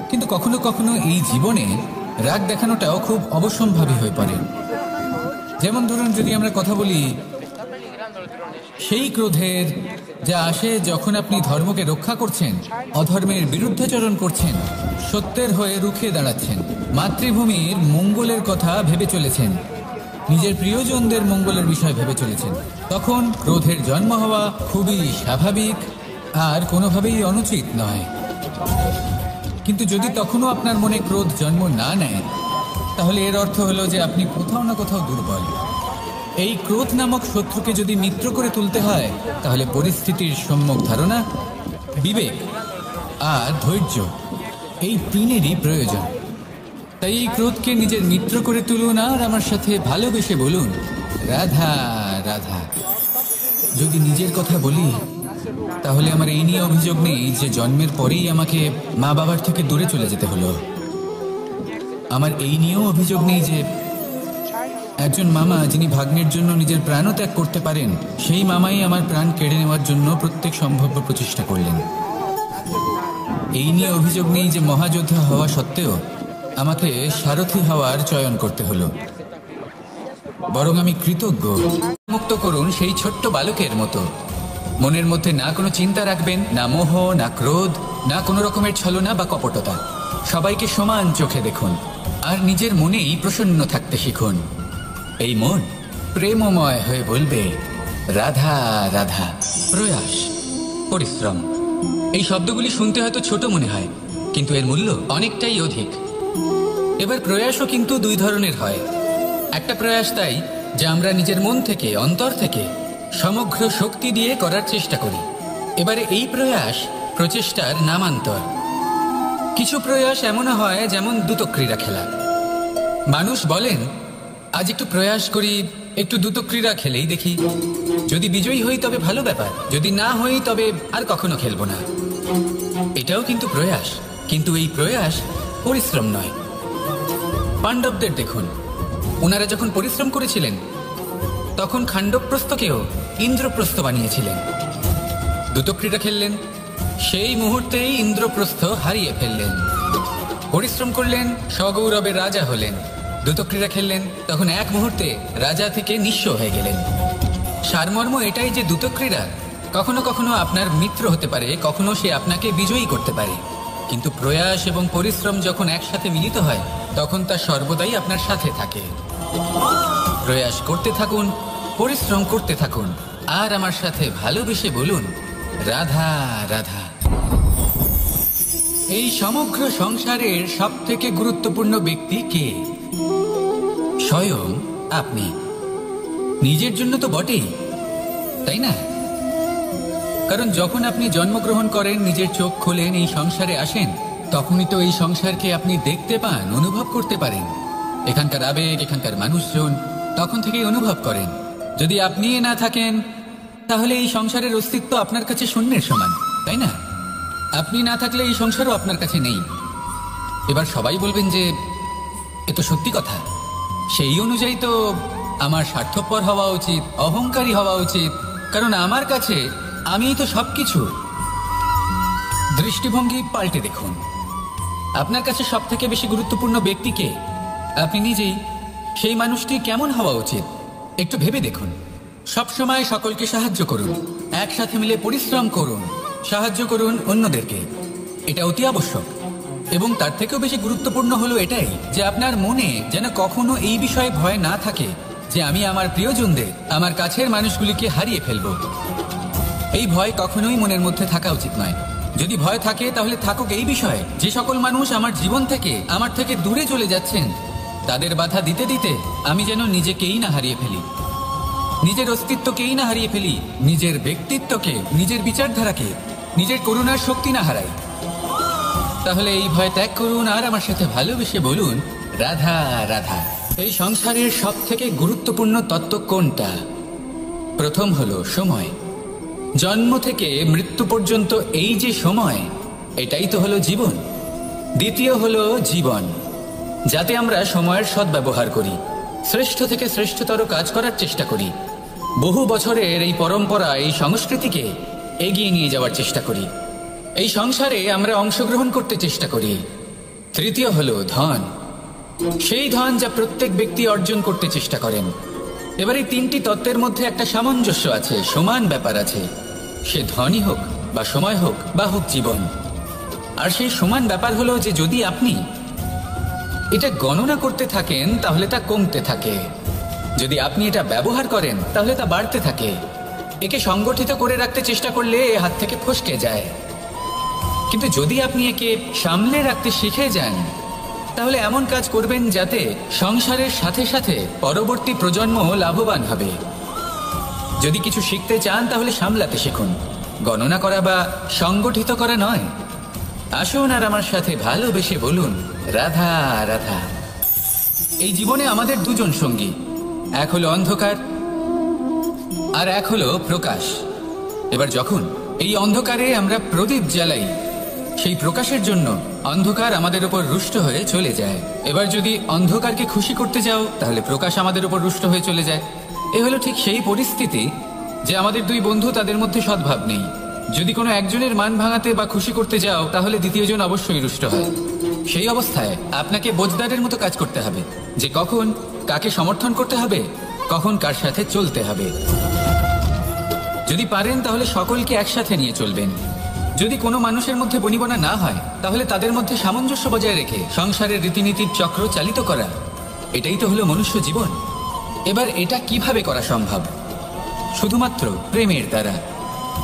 কিন্তু কখনো কখনো এই জীবনে রাগ দেখানোটাও খুব অবশ্যম্ভাবী হয়ে পড়ে। যেমন ধরুন, যদি আমরা কথা বলি সেই ক্রোধের যা আসে যখন আপনি ধর্মকে রক্ষা করছেন, অধর্মের বিরুদ্ধাচরণ করছেন, সত্যের হয়ে রুখে দাঁড়াচ্ছেন, মাতৃভূমির মঙ্গলের কথা ভেবে চলেছেন, নিজের প্রিয়জনদের মঙ্গলের বিষয় ভেবে চলেছেন, তখন ক্রোধের জন্ম হওয়া খুবই স্বাভাবিক আর কোনোভাবেই অনুচিত নয়। কিন্তু যদি তখনও আপনার মনে ক্রোধ জন্ম না নেয়, তাহলে এর অর্থ হলো যে আপনি কোথাও না কোথাও দুর্বল। এই ক্রোধ নামক শত্রুকে যদি মিত্র করে তুলতে হয়, তাহলে পরিস্থিতির সম্যক ধারণা, বিবেক আর ধৈর্য, এই তিনেরই প্রয়োজন। তাই এই ক্রোধকে নিজের মিত্র করে তুলুন আর আমার সাথে ভালোবেসে বলুন, রাধা রাধা। যদি নিজের কথা বলি, তাহলে আমার এই নিয়ে অভিযোগ নেই যে জন্মের পরেই আমাকে মা বাবার থেকে দূরে চলে যেতে হলো। আমার এই নিয়েও অভিযোগ নেই যে একজন মামা যিনি ভাগ্নের জন্য নিজের প্রাণও ত্যাগ করতে পারেন, সেই মামাই আমার প্রাণ কেড়ে নেওয়ার জন্য প্রত্যেক সম্ভাব্য প্রচেষ্টা করলেন। এই নিয়ে অভিযোগ নেই যে মহাযোদ্ধা হওয়া সত্ত্বেও আমাকে সারথি হওয়ার চয়ন করতে হলো। বরং আমি কৃতজ্ঞ। মুক্ত করুন সেই ছোট্ট বালকের মতো। মনের মধ্যে না কোনো চিন্তা রাখবেন, না মোহ, না ক্রোধ, না কোনো রকমের ছলনা বা কপটতা। সবাইকে সমান চোখে দেখুন আর নিজের মনেই প্রসন্ন থাকতে শিখুন। এই মন প্রেমময় হয়ে বলবে, রাধা রাধা। প্রয়াস, পরিশ্রম, এই শব্দগুলি শুনতে হয়তো ছোট মনে হয়, কিন্তু এর মূল্য অনেকটাই অধিক। এবার প্রয়াসও কিন্তু দুই ধরনের হয়। একটা প্রয়াস তাই যা আমরা নিজের মন থেকে, অন্তর থেকে সমগ্র শক্তি দিয়ে করার চেষ্টা করি। এবারে এই প্রয়াস প্রচেষ্টার নামান্তর। কিছু প্রয়াস এমনও হয় যেমন দ্রুতক্রীড়া খেলা। মানুষ বলেন, আজ একটু প্রয়াস করি, একটু দ্রুতক্রীড়া খেলেই দেখি, যদি বিজয়ী হই তবে ভালো ব্যাপার, যদি না হই তবে আর কখনো খেলবো না। এটাও কিন্তু প্রয়াস, কিন্তু এই প্রয়াস পরিশ্রম নয়। পাণ্ডবদের দেখুন, ওনারা যখন পরিশ্রম করেছিলেন তখন খাণ্ডবপ্রস্থকেও ইন্দ্রপ্রস্থ বানিয়েছিলেন। দ্রুতক্রীড়া খেললেন, সেই মুহূর্তেই ইন্দ্রপ্রস্থ হারিয়ে ফেললেন। পরিশ্রম করলেন, সগৌরবের রাজা হলেন। দ্রুতক্রীড়া খেললেন, তখন এক মুহূর্তে রাজা থেকে নিঃস্ব হয়ে গেলেন। সারমর্ম এটাই যে দ্রুতক্রীড়া কখনো কখনো আপনার মিত্র হতে পারে, কখনো সে আপনাকে বিজয়ী করতে পারে, কিন্তু প্রয়াস এবং পরিশ্রম যখন একসাথে মিলিত হয় তখন তা সর্বদাই আপনার সাথে থাকে। প্রয়াস করতে থাকুন, পরিশ্রম করতে থাকুন, আর আমার সাথে ভালোবেসে বলুন, রাধা রাধা। এই সমগ্র সংসারের সব থেকে গুরুত্বপূর্ণ ব্যক্তি কে? স্বয়ং আপনি। নিজের জন্য তো বটেই, তাই না? কারণ যখন আপনি জন্মগ্রহণ করেন, নিজের চোখ খোলেন, এই সংসারে আসেন, তখনই তো এই সংসারকে আপনি দেখতে পান, অনুভব করতে পারেন। এখানকার আবেগ, এখানকার মানুষজন তখন থেকেই অনুভব করেন। যদি আপনি না থাকেন তাহলে এই সংসারের অস্তিত্ব আপনার কাছে শূন্যের সমান, তাই না? আপনি না থাকলে এই সংসারও আপনার কাছে নেই। এবার সবাই বলবেন যে এ তো সত্যি কথা, সেই অনুযায়ী তো আমার স্বার্থপর হওয়া উচিত, অহংকারী হওয়া উচিত, কারণ আমার কাছে আমিই তো সবকিছু। দৃষ্টিভঙ্গি পাল্টে দেখুন। আপনার কাছে সব থেকে বেশি গুরুত্বপূর্ণ ব্যক্তিকে আপনি নিজেই। সেই মানুষটি কেমন হওয়া উচিত একটু ভেবে দেখুন। সবসময় সকলকে সাহায্য করুন, একসাথে মিলে পরিশ্রম করুন, সাহায্য করুন অন্যদেরকে, এটা অতি আবশ্যক। এবং তার থেকেও বেশি গুরুত্বপূর্ণ হলো এটাই যে আপনার মনে যেন কখনো এই বিষয়ে ভয় না থাকে যে আমি আমার প্রিয়জনদের, আমার কাছের মানুষগুলিকে হারিয়ে ফেলব। এই ভয় কখনোই মনের মধ্যে থাকা উচিত নয়। যদি ভয় থাকে তাহলে থাকুক এই বিষয়ে যে সকল মানুষ আমার জীবন থেকে, আমার থেকে দূরে চলে যাচ্ছেন, তাদের বাধা দিতে দিতে আমি যেন নিজেকেই না হারিয়ে ফেলি, নিজের অস্তিত্বকেই না হারিয়ে ফেলি, নিজের ব্যক্তিত্বকে, নিজের বিচারধারাকে, নিজের করুণার শক্তি না হারাই। তাহলে এই ভয় ত্যাগ করুন আর আমার সাথে ভালোবেসে বলুন, রাধা রাধা। এই সংসারের সব থেকে গুরুত্বপূর্ণ তত্ত্ব কোনটা? প্রথম হলো সময়। জন্ম থেকে মৃত্যু পর্যন্ত এই যে সময়, এটাই তো হলো জীবন। দ্বিতীয় হলো জীবন, যাতে আমরা সময়ের সদ্ব্যবহার করি, শ্রেষ্ঠ থেকে শ্রেষ্ঠতর কাজ করার চেষ্টা করি, বহু বছরের এই পরম্পরা, এই সংস্কৃতিকে এগিয়ে নিয়ে যাওয়ার চেষ্টা করি, এই সংসারে আমরা অংশগ্রহণ করতে চেষ্টা করি। তৃতীয় হলো ধন, সেই ধন যা প্রত্যেক ব্যক্তি অর্জন করতে চেষ্টা করেন। এবার এই তিনটি তত্ত্বের মধ্যে একটা সামঞ্জস্য আছে, সমান ব্যাপার আছে, সে ধনই হোক বা সময় হোক বা হোক জীবন। আর সেই সমান ব্যাপার হলো যে যদি আপনি এটা গণনা করতে থাকেন তাহলে তা কমতে থাকে, যদি আপনি এটা ব্যবহার করেন তাহলে তা বাড়তে থাকে। একে সংগঠিত করে রাখতে চেষ্টা করলে এ হাত থেকে ফসকে যায়, কিন্তু যদি আপনি একে সামলে রাখতে শিখে যান তাহলে এমন কাজ করবেন যাতে সংসারের সাথে সাথে পরবর্তী প্রজন্ম লাভবান হবে। যদি কিছু শিখতে চান তাহলে সামলাতে শিখুন, গণনা করা বা সংগঠিত করা নয়। আসুন আর আমার সাথে ভালোবেসে বলুন, রাধা রাধা। এই জীবনে আমাদের দুজন সঙ্গী, এক হলো অন্ধকার আর এক হলো প্রকাশ। এবার যখন এই অন্ধকারে আমরা প্রদীপ জ্বালাই, সেই প্রকাশের জন্য অন্ধকার আমাদের উপর রুষ্ট হয়ে চলে যায়। এবার যদি অন্ধকারকে খুশি করতে যাও তাহলে প্রকাশ আমাদের উপর রুষ্ট হয়ে চলে যায়। এ হলো ঠিক সেই পরিস্থিতি যে আমাদের দুই বন্ধু, তাদের মধ্যে সদ্ভাব নেই। যদি কোনো একজনের মান ভাঙাতে বা খুশি করতে যাও তাহলে দ্বিতীয়জন অবশ্যই রুষ্ট হয়। সেই অবস্থায় আপনাকে বোঝদারের মতো কাজ করতে হবে যে কখন কাকে সমর্থন করতে হবে, কখন কার সাথে চলতে হবে। যদি পারেন তাহলে সকলকে একসাথে নিয়ে চলবেন। যদি কোনো মানুষের মধ্যে বনিবনা না হয় তাহলে তাদের মধ্যে সামঞ্জস্য বজায় রেখে সংসারের রীতিনীতির চক্র চালিত করা, এটাই তো হলো মনুষ্য জীবন। এবার এটা কিভাবে করা সম্ভব? শুধুমাত্র প্রেমের দ্বারা।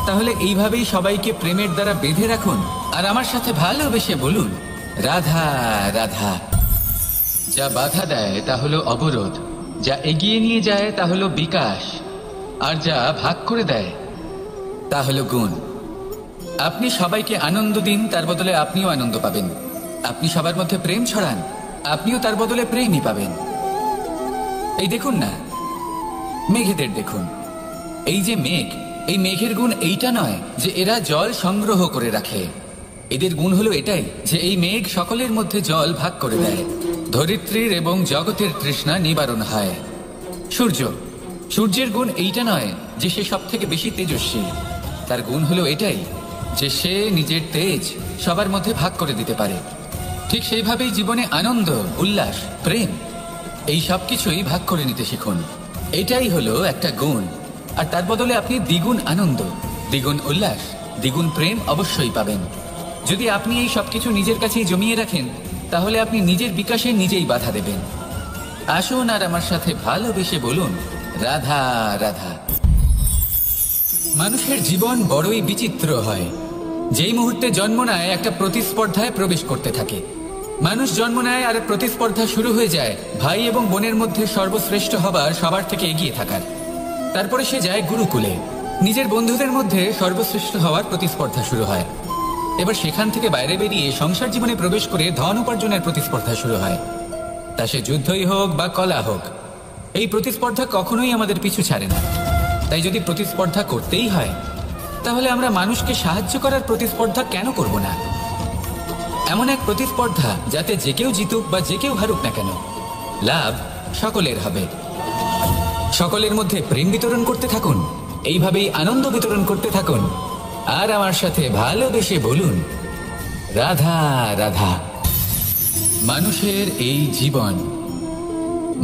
তাহলে এইভাবেই সবাইকে প্রেমের দ্বারা বেঁধে রাখুন আর আমার সাথে ভালোবেসে বলুন, রাধা রাধা। যা বাধা দেয় তা হলো অবরোধ, যা এগিয়ে নিয়ে যায় তা হলো বিকাশ, আর যা ভাগ করে দেয় তা হলো গুণ। আপনি সবাইকে আনন্দ দিন, তার বদলে আপনিও আনন্দ পাবেন। আপনি সবার মধ্যে প্রেম ছড়ান, আপনিও তার বদলে প্রেমই পাবেন। এই দেখুন না, মেঘেদের দেখুন। এই যে মেঘ, এই মেঘের গুণ এইটা নয় যে এরা জল সংগ্রহ করে রাখে। এদের গুণ হলো এটাই যে এই মেঘ সকলের মধ্যে জল ভাগ করে দেয়। ধরিত্রীর এবং জগতের তৃষ্ণা নিবারণ হয়। সূর্য, সূর্যের গুণ এইটা নয় যে সে সব থেকে বেশি তেজস্বী। তার গুণ হলো এটাই যে সে নিজের তেজ সবার মধ্যে ভাগ করে দিতে পারে। ঠিক সেইভাবেই জীবনে আনন্দ, উল্লাস, প্রেম, এই সব কিছুই ভাগ করে নিতে শিখুন। এটাই হলো একটা গুণ। আর তার বদলে আপনি দ্বিগুণ আনন্দ, দ্বিগুণ উল্লাস, দ্বিগুণ প্রেম অবশ্যই পাবেন। যদি আপনি এই সবকিছু নিজের কাছেই জমিয়ে রাখেন তাহলে আপনি নিজের বিকাশে নিজেই বাধা দেবেন। আসুন আর আমার সাথে ভালোবেসে বলুন, রাধা রাধা। মানুষের জীবন বড়ই বিচিত্র হয়। যেই মুহূর্তে জন্ম নেয় একটা প্রতিস্পর্ধায় প্রবেশ করতে থাকে। মানুষ জন্ম নেয় আর প্রতিস্পর্ধা শুরু হয়ে যায় ভাই এবং বোনের মধ্যে সর্বশ্রেষ্ঠ হবার, সবার থেকে এগিয়ে থাকার। তারপরে সে যায় গুরুকুলে। নিজের বন্ধুদের মধ্যে সর্বশ্রেষ্ঠ হওয়ার প্রতিস্পর্ধা শুরু হয়। এবার সেখান থেকে বাইরে বেরিয়ে সংসার জীবনে প্রবেশ করে ধন উপার্জনের প্রতিস্পর্ধা শুরু হয়। তা সে যুদ্ধই হোক বা কলা হোক, এই প্রতিস্পর্ধা কখনোই আমাদের পিছু ছাড়ে না। তাই যদি প্রতিস্পর্ধা করতেই হয়, তাহলে আমরা মানুষকে সাহায্য করার প্রতিস্পর্ধা কেন করব না? এমন এক প্রতিস্পর্ধা যাতে যে কেউ জিতুক বা যে কেউ হারুক না কেন, লাভ সকলের হবে। সকলের মধ্যে প্রেম বিতরণ করতে থাকুন, এইভাবেই আনন্দ বিতরণ করতে থাকুন, আর আমার সাথে ভালোবেসে বলুন, রাধা রাধা। মানুষের এই জীবন,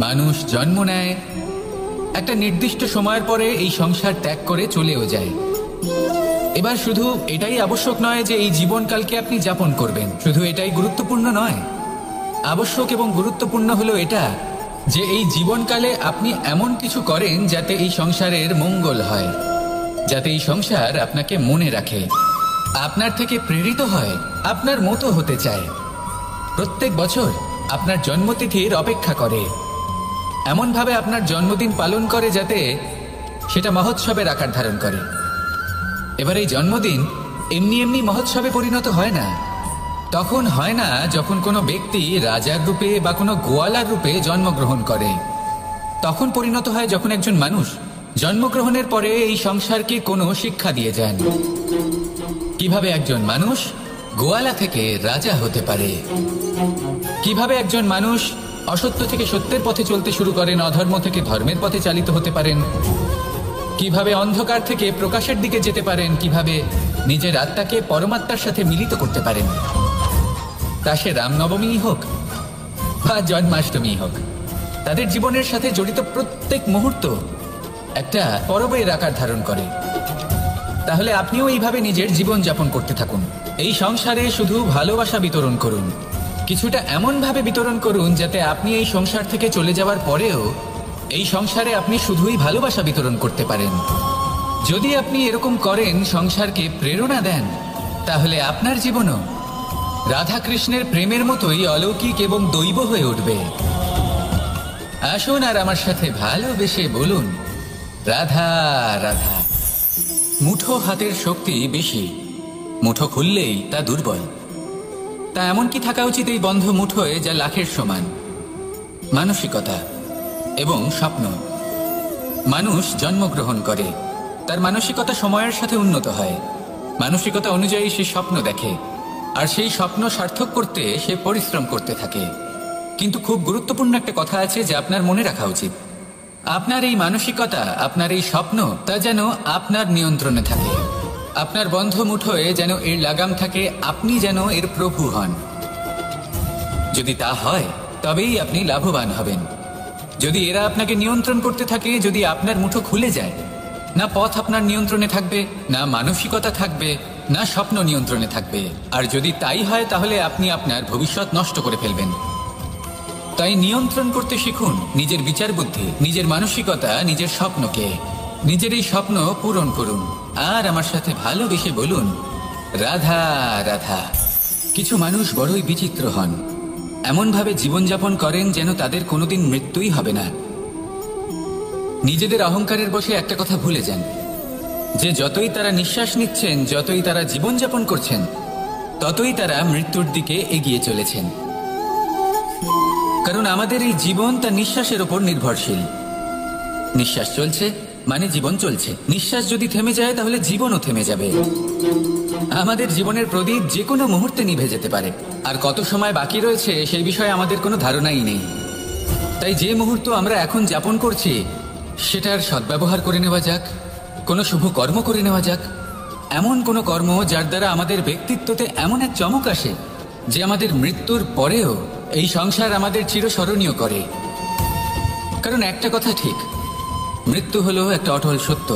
মানুষ জন্ম নেয়, একটা নির্দিষ্ট সময়ের পরে এই সংসার ত্যাগ করে চলেও যায়। এবার শুধু এটাই আবশ্যক নয় যে এই জীবনকালকে আপনি যাপন করবেন, শুধু এটাই গুরুত্বপূর্ণ নয়। আবশ্যক এবং গুরুত্বপূর্ণ হলো এটা যে এই জীবনকালে আপনি এমন কিছু করেন যাতে এই সংসারের মঙ্গল হয়, যাতে এই সংসার আপনাকে মনে রাখে, আপনার থেকে প্রেরিত হয়, আপনার মতো হতে চায়, প্রত্যেক বছর আপনার জন্মতিথির অপেক্ষা করে, এমনভাবে আপনার জন্মদিন পালন করে যাতে সেটা মহোৎসবের আকার ধারণ করে। এবার এই জন্মদিন এমনি এমনি মহোৎসবে পরিণত হয় না। তখন হয় না যখন কোনো ব্যক্তি রাজার রূপে বা কোনো গোয়ালার রূপে জন্মগ্রহণ করে। তখন পরিণত হয় যখন একজন মানুষ জন্মগ্রহণের পরে এই সংসারকে কোনো শিক্ষা দিয়ে যান, কিভাবে একজন মানুষ গোয়ালা থেকে রাজা হতে পারে, কিভাবে একজন মানুষ অসত্য থেকে সত্যের পথে চলতে শুরু করেন, অধর্ম থেকে ধর্মের পথে চালিত হতে পারেন, কিভাবে অন্ধকার থেকে প্রকাশের দিকে যেতে পারেন, কিভাবে নিজের আত্মাকে পরমাত্মার সাথে মিলিত করতে পারেন। তা সে রামনবমী হোক বা জন্মাষ্টমী হোক, তাদের জীবনের সাথে জড়িত প্রত্যেক মুহূর্ত একটা পরবের আকার ধারণ করে। তাহলে আপনিও এইভাবে নিজের জীবন যাপন করতে থাকুন। এই সংসারে শুধু ভালোবাসা বিতরণ করুন, কিছুটা এমনভাবে বিতরণ করুন যাতে আপনি এই সংসার থেকে চলে যাওয়ার পরেও এই সংসারে আপনি শুধুই ভালোবাসা বিতরণ করতে পারেন। যদি আপনি এরকম করেন, সংসারকে প্রেরণা দেন, তাহলে আপনার জীবনও রাধা কৃষ্ণের প্রেমের মতোই অলৌকিক এবং দৈব হয়ে উঠবে। আসুন আর আমার সাথে ভালোবেসে বলুন, রাধা রাধা। মুঠো হাতের শক্তি বেশি, মুঠো খুললেই তা দুর্বল। তা এমন কি থাকা উচিত এই বন্ধ মুঠোয় যা লাখের সমান? মানসিকতা এবং স্বপ্ন। মানুষ জন্মগ্রহণ করে, তার মানসিকতা সময়ের সাথে উন্নত হয়, মানসিকতা অনুযায়ী সে স্বপ্ন দেখে, আর সেই স্বপ্ন সার্থক করতে সে পরিশ্রম করতে থাকে। কিন্তু খুব গুরুত্বপূর্ণ একটা কথা আছে যা আপনার মনে রাখা উচিত। আপনার এই মানসিকতা, আপনার এই স্বপ্ন, তা যেন আপনার নিয়ন্ত্রণে থাকে। আপনার বন্ধ মুঠোয় যেন এর লাগাম থাকে, আপনি যেন এর প্রভু হন। যদি তা হয় তবেই আপনি লাভবান হবেন। যদি এরা আপনাকে নিয়ন্ত্রণ করতে থাকে, যদি আপনার মুঠো খুলে যায়, না পথ আপনার নিয়ন্ত্রণে থাকবে, না মানসিকতা থাকবে, না স্বপ্ন নিয়ন্ত্রণে থাকবে। আর যদি তাই হয় তাহলে আপনি আপনার ভবিষ্যৎ নষ্ট করে ফেলবেন। তাই নিয়ন্ত্রণ করতে শিখুন নিজের বিচার বুদ্ধি, নিজের মানসিকতা, নিজের স্বপ্নকে। নিজের এই স্বপ্ন পূরণ করুন আর আমার সাথে ভালোবেসে বলুন, রাধা রাধা। কিছু মানুষ বড়ই বিচিত্র হন, এমনভাবে জীবনযাপন করেন যেন তাদের কোনোদিন মৃত্যুই হবে না। নিজেদের অহংকারের বশে একটা কথা ভুলে যান, যে যতই তারা নিঃশ্বাস নিচ্ছেন, যতই তারা জীবনযাপন করছেন, ততই তারা মৃত্যুর দিকে এগিয়ে চলেছেন। কারণ আমাদের এই জীবন তার নিঃশ্বাসের ওপর নির্ভরশীল। নিঃশ্বাস চলছে মানে জীবন চলছে। নিঃশ্বাস যদি থেমে যায় তাহলে জীবনও থেমে যাবে। আমাদের জীবনের প্রদীপ যে কোনো মুহূর্তে নিভে যেতে পারে, আর কত সময় বাকি রয়েছে সেই বিষয়ে আমাদের কোনো ধারণাই নেই। তাই যে মুহূর্ত আমরা এখন যাপন করছি সেটার সদ্ব্যবহার করে নেওয়া যাক, কোনো শুভ কর্ম করে নেওয়া যাক, এমন কোনো কর্ম যার দ্বারা আমাদের ব্যক্তিত্বতে এমন এক চমক আসে যে আমাদের মৃত্যুর পরেও এই সংসার আমাদের চিরস্মরণীয় করে। কারণ একটা কথা ঠিক, মৃত্যু হলো একটা অটল সত্য,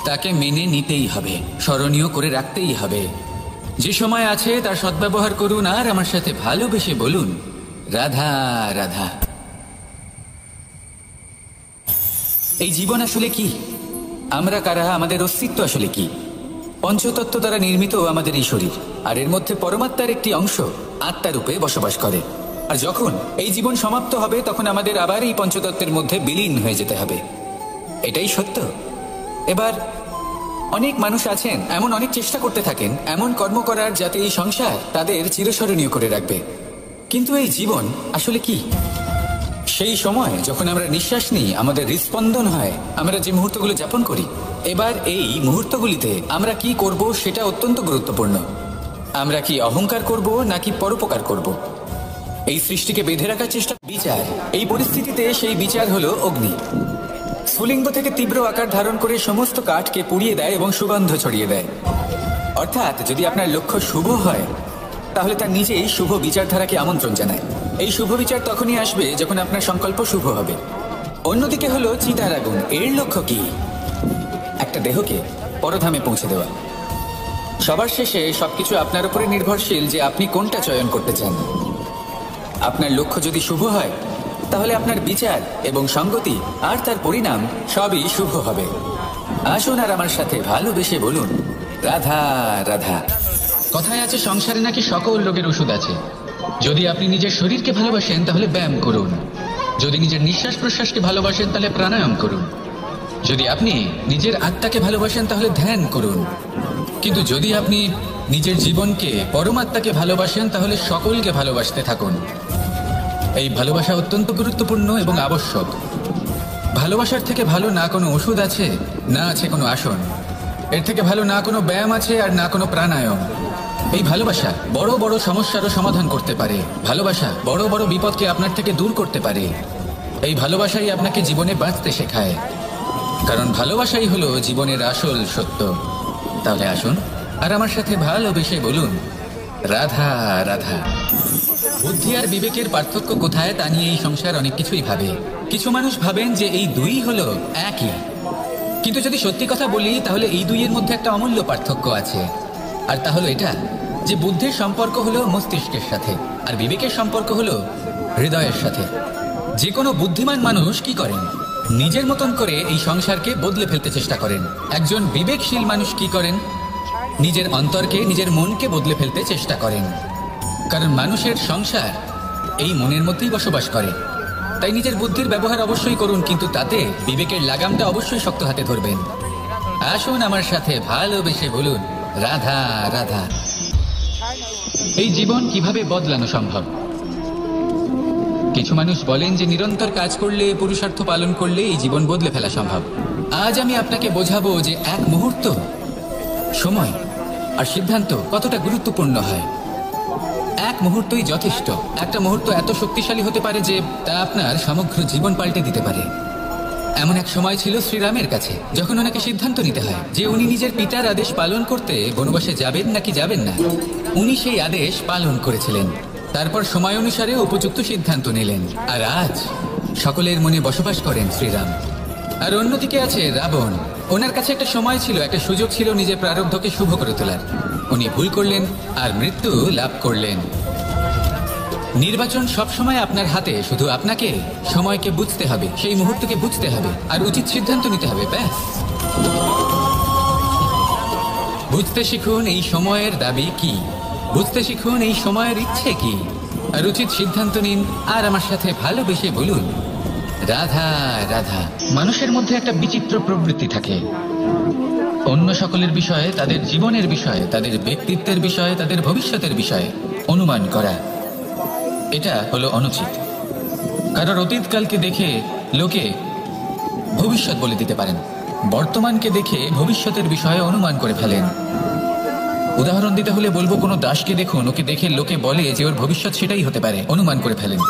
তাকে মেনে নিতেই হবে, স্মরণীয় করে রাখতেই হবে। যে সময় আছে তার সদ্ব্যবহার করুন আর আমার সাথে ভালোবেসে বলুন, রাধা রাধা। এই জীবন আসলে কি? আমরা কারা? আমাদের অস্তিত্ব আসলে কি? পঞ্চতত্ত্ব দ্বারা নির্মিত আমাদের এই শরীর, আর এর মধ্যে পরমাত্মার একটি অংশ আত্মারূপে বসবাস করে। আর যখন এই জীবন সমাপ্ত হবে তখন আমাদের আবার এই পঞ্চতত্ত্বের মধ্যে বিলীন হয়ে যেতে হবে। এটাই সত্য। এবার অনেক মানুষ আছেন এমন অনেক চেষ্টা করতে থাকেন এমন কর্ম করার যাতে এই সংসার তাদের চিরস্মরণীয় করে রাখবে। কিন্তু এই জীবন আসলে কি? সেই সময় যখন আমরা নিঃশ্বাস নিই, আমাদের হৃদস্পন্দন হয়, আমরা যে মুহূর্তগুলো যাপন করি, এবার এই মুহূর্তগুলিতে আমরা কি করব সেটা অত্যন্ত গুরুত্বপূর্ণ। আমরা কি অহংকার করব নাকি পরোপকার করব? এই সৃষ্টিকে বেঁধে রাখার চেষ্টা বিচার। এই পরিস্থিতিতে সেই বিচার হলো অগ্নি। স্ফুলিঙ্গ থেকে তীব্র আকার ধারণ করে সমস্ত কাঠকে পুড়িয়ে দেয় এবং সুগন্ধ ছড়িয়ে দেয়। অর্থাৎ যদি আপনার লক্ষ্য শুভ হয় তাহলে তার নিজেই শুভ বিচারধারাকে আমন্ত্রণ জানায়। এই শুভ বিচার তখনই আসবে যখন আপনার সংকল্প শুভ হবে। অন্যদিকে হলো চিতার আগুন। এর লক্ষ্য কি? একটা দেহকে পরধামে পৌঁছে দেওয়া। সবার শেষে সবকিছু আপনার উপরে নির্ভরশীল যে আপনি কোনটা চয়ন করতে চান। আপনার লক্ষ্য যদি শুভ হয় তাহলে আপনার বিচার এবং সঙ্গতি আর তার পরিণাম সবই শুভ হবে। আসুন আর আমার সাথে ভালোবেসে বলুন, রাধা রাধা। কথায় আছে সংসারে নাকি সকল রোগের ওষুধ আছে। যদি আপনি নিজের শরীরকে ভালোবাসেন তাহলে ব্যায়াম করুন। যদি নিজের নিঃশ্বাস প্রশ্বাসকে ভালোবাসেন তাহলে প্রাণায়াম করুন। যদি আপনি নিজের আত্মাকে ভালোবাসেন তাহলে ধ্যান করুন। কিন্তু যদি আপনি নিজের জীবনকে, পরমাত্মাকে ভালোবাসেন তাহলে সকলকে ভালোবাসতে থাকুন। এই ভালোবাসা অত্যন্ত গুরুত্বপূর্ণ এবং আবশ্যক। ভালোবাসার থেকে ভালো না কোনো ওষুধ আছে, না আছে কোনো আসন। এর থেকে ভালো না কোনো ব্যায়াম আছে আর না কোনো প্রাণায়াম। এই ভালোবাসা বড় বড় সমস্যারও সমাধান করতে পারে। ভালোবাসা বড় বড় বিপদকে আপনার থেকে দূর করতে পারে। এই ভালোবাসাই আপনাকে জীবনে বাঁচতে শেখায়, কারণ ভালোবাসাই হলো জীবনের আসল সত্য। তাহলে আসুন আর আমার সাথে ভালোবেসে বলুন, রাধা রাধা। বুদ্ধি আর বিবেকের পার্থক্য কোথায় তা নিয়ে এই সংসার অনেক কিছুই ভাবে। কিছু মানুষ ভাবেন যে এই দুই হলো একই, কিন্তু যদি সত্যি কথা বলি তাহলে এই দুইয়ের মধ্যে একটা অমূল্য পার্থক্য আছে। আর তা হলো এটা যে বুদ্ধির সম্পর্ক হলো মস্তিষ্কের সাথে আর বিবেকের সম্পর্ক হলো হৃদয়ের সাথে। যে কোনো বুদ্ধিমান মানুষ কি করেন? নিজের মতন করে এই সংসারকে বদলে ফেলতে চেষ্টা করেন। একজন বিবেকশীল মানুষ কি করেন? নিজের অন্তরকে, নিজের মনকে বদলে ফেলতে চেষ্টা করেন। কারণ মানুষের সংসার এই মনের মধ্যেই বসবাস করে। তাই নিজের বুদ্ধির ব্যবহার অবশ্যই করুন, কিন্তু তাতে বিবেকের লাগামটা অবশ্যই শক্ত হাতে ধরবেন। আসুন আমার সাথে ভালোবেসে বলুন, রাধা রাধা। এই জীবন কিভাবে বদলানো সম্ভব? কিছু মানুষ বলেন যে নিরন্তর কাজ করলে, পুরুষার্থ পালন করলে এই জীবন বদলে ফেলা সম্ভব। আজ আমি আপনাকে বোঝাবো যে এক মুহূর্ত, সময় আর সিদ্ধান্ত কতটা গুরুত্বপূর্ণ হয়। এক মুহূর্তই যথেষ্ট। একটা মুহূর্ত এত শক্তিশালী হতে পারে যে তা আপনার সমগ্র জীবন পাল্টে দিতে পারে। এমন এক সময় ছিল শ্রীরামের কাছে, যখন ওনাকে সিদ্ধান্ত নিতে হয় যে উনি নিজের পিতার আদেশ পালন করতে বনবাসে যাবেন নাকি যাবেন না। উনি সেই আদেশ পালন করেছিলেন। তারপর সময় অনুসারে উপযুক্ত সিদ্ধান্ত নিলেন। আর আজ সকলের মনে বসবাস করেন শ্রীরাম। আর অন্যদিকে আছে রাবণ। ওনার কাছে একটা সময় ছিল, একটা সুযোগ ছিল নিজের প্রারব্ধকে শুভ করে তোলার। উনি ভুল করলেন আর মৃত্যু লাভ করলেন। নির্বাচন সবসময় আপনার হাতে। শুধু আপনাকে সময়কে বুঝতে হবে, সেই মুহূর্তকে বুঝতে হবে আর উচিত সিদ্ধান্ত নিতে হবে। ব্যাস, বুঝতে শিখুন এই সময়ের দাবি কি, বুঝতে শিখুন এই সময়ের ইচ্ছে কি, আর উচিত সিদ্ধান্ত নিন। আর আমার সাথে ভালোবেসে বলুন, রাধা রাধা। মানুষের মধ্যে একটা বিচিত্র প্রবৃত্তি থাকে। অন্য সকলের বিষয়ে, তাদের জীবনের বিষয়ে, তাদের ব্যক্তিত্বের বিষয়ে, তাদের ভবিষ্যতের বিষয়ে অনুমান করা। এটা হলো অনুচিত। কারণ অতীতকালকে দেখে লোকে ভবিষ্যৎ বলে দিতে পারেন, বর্তমানকে দেখে ভবিষ্যতের বিষয়ে অনুমান করে ফেলেন। উদাহরণ দিতে হলে বলবো, কোনো দাসকে দেখুন, ওকে দেখে লোকে বলে যে ওর ভবিষ্যৎ সেটাই হতে পারে, অনুমান করে ফেলেন।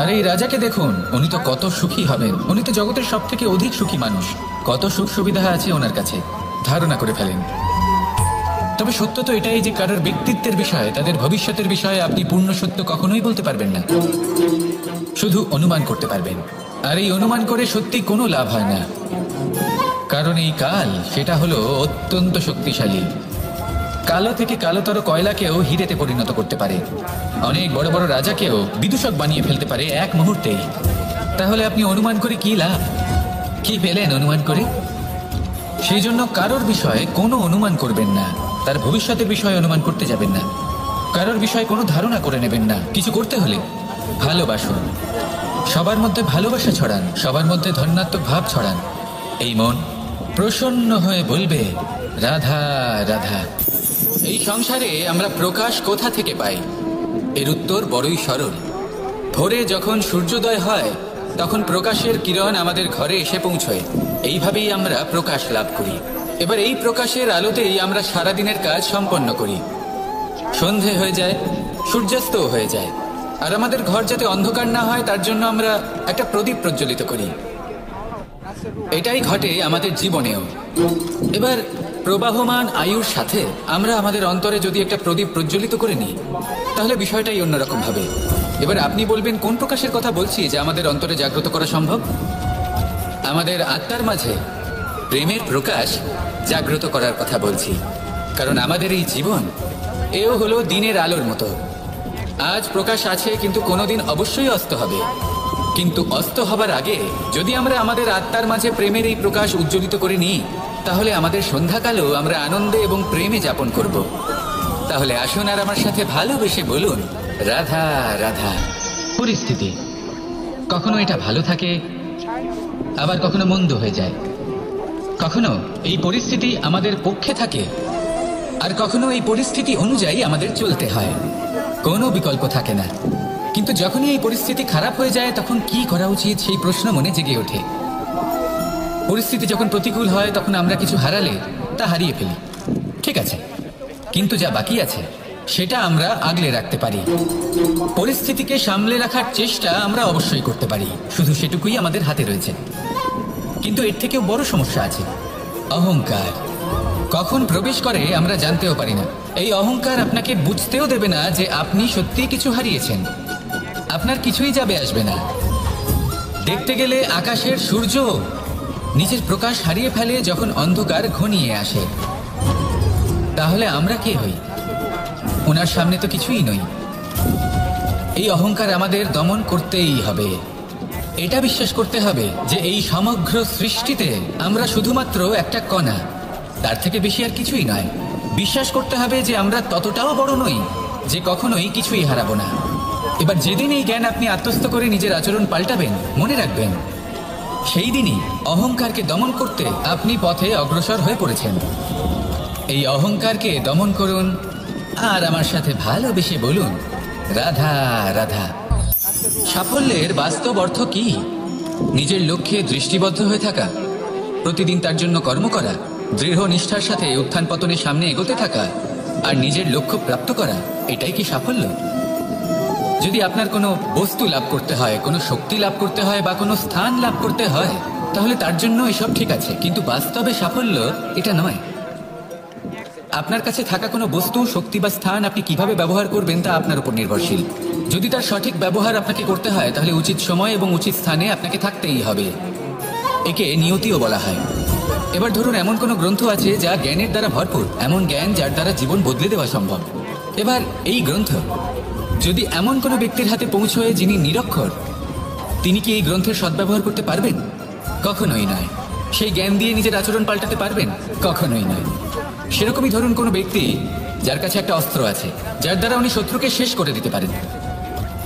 আর এই রাজাকে দেখুন, উনি তো কত সুখী হবেন, উনি তো জগতের সব থেকে অধিক সুখী মানুষ, কত সুখ সুবিধা আছে ওনার কাছে, ধারণা করে ফেলেন। তবে সত্য তো এটাই যে কারোর ব্যক্তিত্বের বিষয়ে, তাদের ভবিষ্যতের বিষয়ে আপনি পূর্ণ সত্য কখনোই বলতে পারবেন না, শুধু অনুমান করতে পারবেন। আর এই অনুমান করে সত্যি কোনো লাভ হয় না, কারণ এই কাল সেটা হলো অত্যন্ত শক্তিশালী। কালো থেকে কালোতর কয়লাকেও হিরেতে পরিণত করতে পারে, অনেক বড় বড় রাজাকেও বিদূষক বানিয়ে ফেলতে পারে এক মুহূর্তেই। তাহলে আপনি অনুমান করে কি লাভ? কি পেলেন অনুমান করে? সেই জন্য কারোর বিষয়ে কোনো অনুমান করবেন না, তার ভবিষ্যতের বিষয়ে অনুমান করতে যাবেন না, কারোর বিষয়ে কোনো ধারণা করে নেবেন না। কিছু করতে হলে ভালোবাসুন, সবার মধ্যে ভালোবাসা ছড়ান, সবার মধ্যে ধন্যাত্মক ভাব ছড়ান। এই মন প্রসন্ন হয়ে বলবে, রাধা রাধা। এই সংসারে আমরা প্রকাশ কোথা থেকে পাই? এর উত্তর বড়ই সরল। ভোরে যখন সূর্যোদয় হয় তখন প্রকাশের কিরণ আমাদের ঘরে এসে পৌঁছয়। এইভাবেই আমরা প্রকাশ লাভ করি। এবার এই প্রকাশের আলোতেই আমরা সারাদিনের কাজ সম্পন্ন করি। সন্ধে হয়ে যায়, সূর্যাস্তও হয়ে যায়, আর আমাদের ঘর যাতে অন্ধকার না হয় তার জন্য আমরা একটা প্রদীপ প্রজ্বলিত করি। এটাই ঘটে আমাদের জীবনেও। এবার প্রবাহমান আয়ুর সাথে আমরা আমাদের অন্তরে যদি একটা প্রদীপ প্রজ্বলিত করে নিই তাহলে বিষয়টাই অন্যরকম হবে। এবার আপনি বলবেন কোন প্রকাশের কথা বলছি যা আমাদের অন্তরে জাগ্রত করা সম্ভব? আমাদের আত্মার মাঝে প্রেমের প্রকাশ জাগ্রত করার কথা বলছি। কারণ আমাদের এই জীবন এও হলো দিনের আলোর মতো। আজ প্রকাশ আছে, কিন্তু কোনোদিন অবশ্যই অস্ত হবে। কিন্তু অস্ত হবার আগে যদি আমরা আমাদের আত্মার মাঝে প্রেমের এই প্রকাশ উজ্জ্বলিত করে নিই তাহলে আমাদের সন্ধ্যাকালও আমরা আনন্দে এবং প্রেমে যাপন করব। তাহলে আসুন আর আমার সাথে ভালোবেসে বলুন, রাধা রাধা। পরিস্থিতি কখনো এটা ভালো থাকে, আবার কখনো মন্দ হয়ে যায়। কখনো এই পরিস্থিতি আমাদের পক্ষে থাকে, আর কখনো এই পরিস্থিতি অনুযায়ী আমাদের চলতে হয়। কোনো বিকল্প থাকে না। কিন্তু যখনই এই পরিস্থিতি খারাপ হয়ে যায় তখন কি করা উচিত সেই প্রশ্ন মনে জেগে ওঠে। পরিস্থিতি যখন প্রতিকূল হয় তখন আমরা কিছু হারালে তা হারিয়ে ফেলি, ঠিক আছে, কিন্তু যা বাকি আছে সেটা আমরা আগলে রাখতে পারি। পরিস্থিতিকে সামলে রাখার চেষ্টা আমরা অবশ্যই করতে পারি, শুধু সেটুকুই আমাদের হাতে রয়েছে। কিন্তু এর থেকেও বড় সমস্যা আছে, অহংকার। কখন প্রবেশ করে আমরা জানতেও পারি না। এই অহংকার আপনাকে বুঝতেও দেবে না যে আপনি সত্যিই কিছু হারিয়েছেন। আপনার কিছুই যাবে আসবে না। দেখতে গেলে আকাশের সূর্য নিজের প্রকাশ হারিয়ে ফেলে যখন অন্ধকার ঘনিয়ে আসে। তাহলে আমরা কে হই? ওনার সামনে তো কিছুই নই। এই অহংকার আমাদের দমন করতেই হবে। এটা বিশ্বাস করতে হবে যে এই সমগ্র সৃষ্টিতে আমরা শুধুমাত্র একটা কণা, তার থেকে বেশি আর কিছুই নয়। বিশ্বাস করতে হবে যে আমরা ততটাও বড় নই যে কখনোই কিছুই হারাবো না। এবার যেদিন এই জ্ঞান আপনি আত্মস্থ করে নিজের আচরণ পাল্টাবেন, মনে রাখবেন সেই দিনই অহংকারকে দমন করতে আপনি পথে অগ্রসর হয়ে পড়েছেন। এই অহংকারকে দমন করুন আর আমার সাথে ভালোবেসে বলুন, রাধা রাধা। সাফল্যের বাস্তব অর্থ কি? নিজের লক্ষ্যে দৃষ্টিবদ্ধ হয়ে থাকা, প্রতিদিন তার জন্য কর্ম করা, দৃঢ় নিষ্ঠার সাথে উত্থান পতনের সামনে এগোতে থাকা, আর নিজের লক্ষ্য প্রাপ্ত করা, এটাই কি সাফল্য? যদি আপনার কোনো বস্তু লাভ করতে হয়, কোনো শক্তি লাভ করতে হয় বা কোনো স্থান লাভ করতে হয় তাহলে তার জন্য এসব ঠিক আছে, কিন্তু বাস্তবে সাফল্য এটা নয়। আপনার কাছে থাকা কোনো বস্তু, শক্তি বা স্থান আপনি কিভাবে ব্যবহার করবেন তা আপনার উপর নির্ভরশীল। যদি তার সঠিক ব্যবহার আপনাকে করতে হয় তাহলে উচিত সময় এবং উচিত স্থানে আপনাকে থাকতেই হবে। একে নিয়তিও বলা হয়। এবার ধরুন এমন কোনো গ্রন্থ আছে যা জ্ঞানের দ্বারা ভরপুর, এমন জ্ঞান যার দ্বারা জীবন বদলে দেওয়া সম্ভব। এবার এই গ্রন্থ যদি এমন কোনো ব্যক্তির হাতে পৌঁছয় যিনি নিরক্ষর, তিনি কি এই গ্রন্থের সদ্ব্যবহার করতে পারবেন? কখনোই নয়। সেই জ্ঞান দিয়ে নিজের আচরণ পাল্টাতে পারবেন? কখনোই নয়। সেরকমই ধরুন কোনো ব্যক্তি যার কাছে একটা অস্ত্র আছে যার দ্বারা উনি শত্রুকে শেষ করে দিতে পারেন,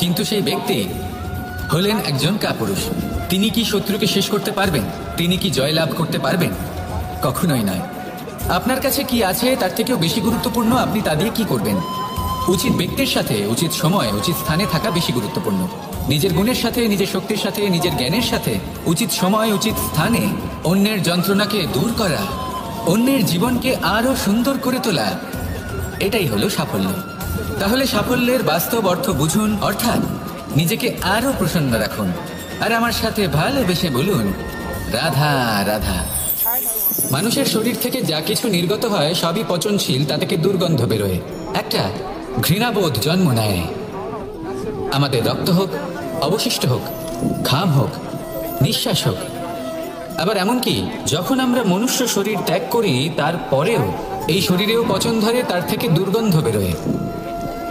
কিন্তু সেই ব্যক্তি হলেন একজন কাপুরুষ। তিনি কি শত্রুকে শেষ করতে পারবেন? তিনি কি জয় লাভ করতে পারবেন? কখনোই নয়। আপনার কাছে কি আছে তার থেকেও বেশি গুরুত্বপূর্ণ আপনি তা দিয়ে কি করবেন। উচিত ব্যক্তির সাথে উচিত সময় উচিত স্থানে থাকা বেশি গুরুত্বপূর্ণ। নিজের গুণের সাথে, নিজের শক্তির সাথে, নিজের জ্ঞানের সাথে উচিত সময় উচিত স্থানে অন্যের যন্ত্রণাকে দূর করা, অন্যের জীবনকে আরো সুন্দর করে তোলা, এটাই হলো সাফল্য। তাহলে সাফল্যের বাস্তব অর্থ বুঝুন, অর্থাৎ নিজেকে আরো প্রসন্ন রাখুন আর আমার সাথে ভালোবেসে বলুন, রাধা রাধা। মানুষের শরীর থেকে যা কিছু নির্গত হয় সবই পচনশীল, তা থেকে দুর্গন্ধ বেরোয়, একটা ঘৃণাবোধ জন্ম নেয়। আমাদের রক্ত হোক, অবশিষ্ট হোক, ঘাম হোক, নিঃশ্বাস হোক, আবার এমনকি যখন আমরা মনুষ্য শরীর ত্যাগ করি তারপরেও এই শরীরেও পচন ধরে, তার থেকে দুর্গন্ধ বেরোয়।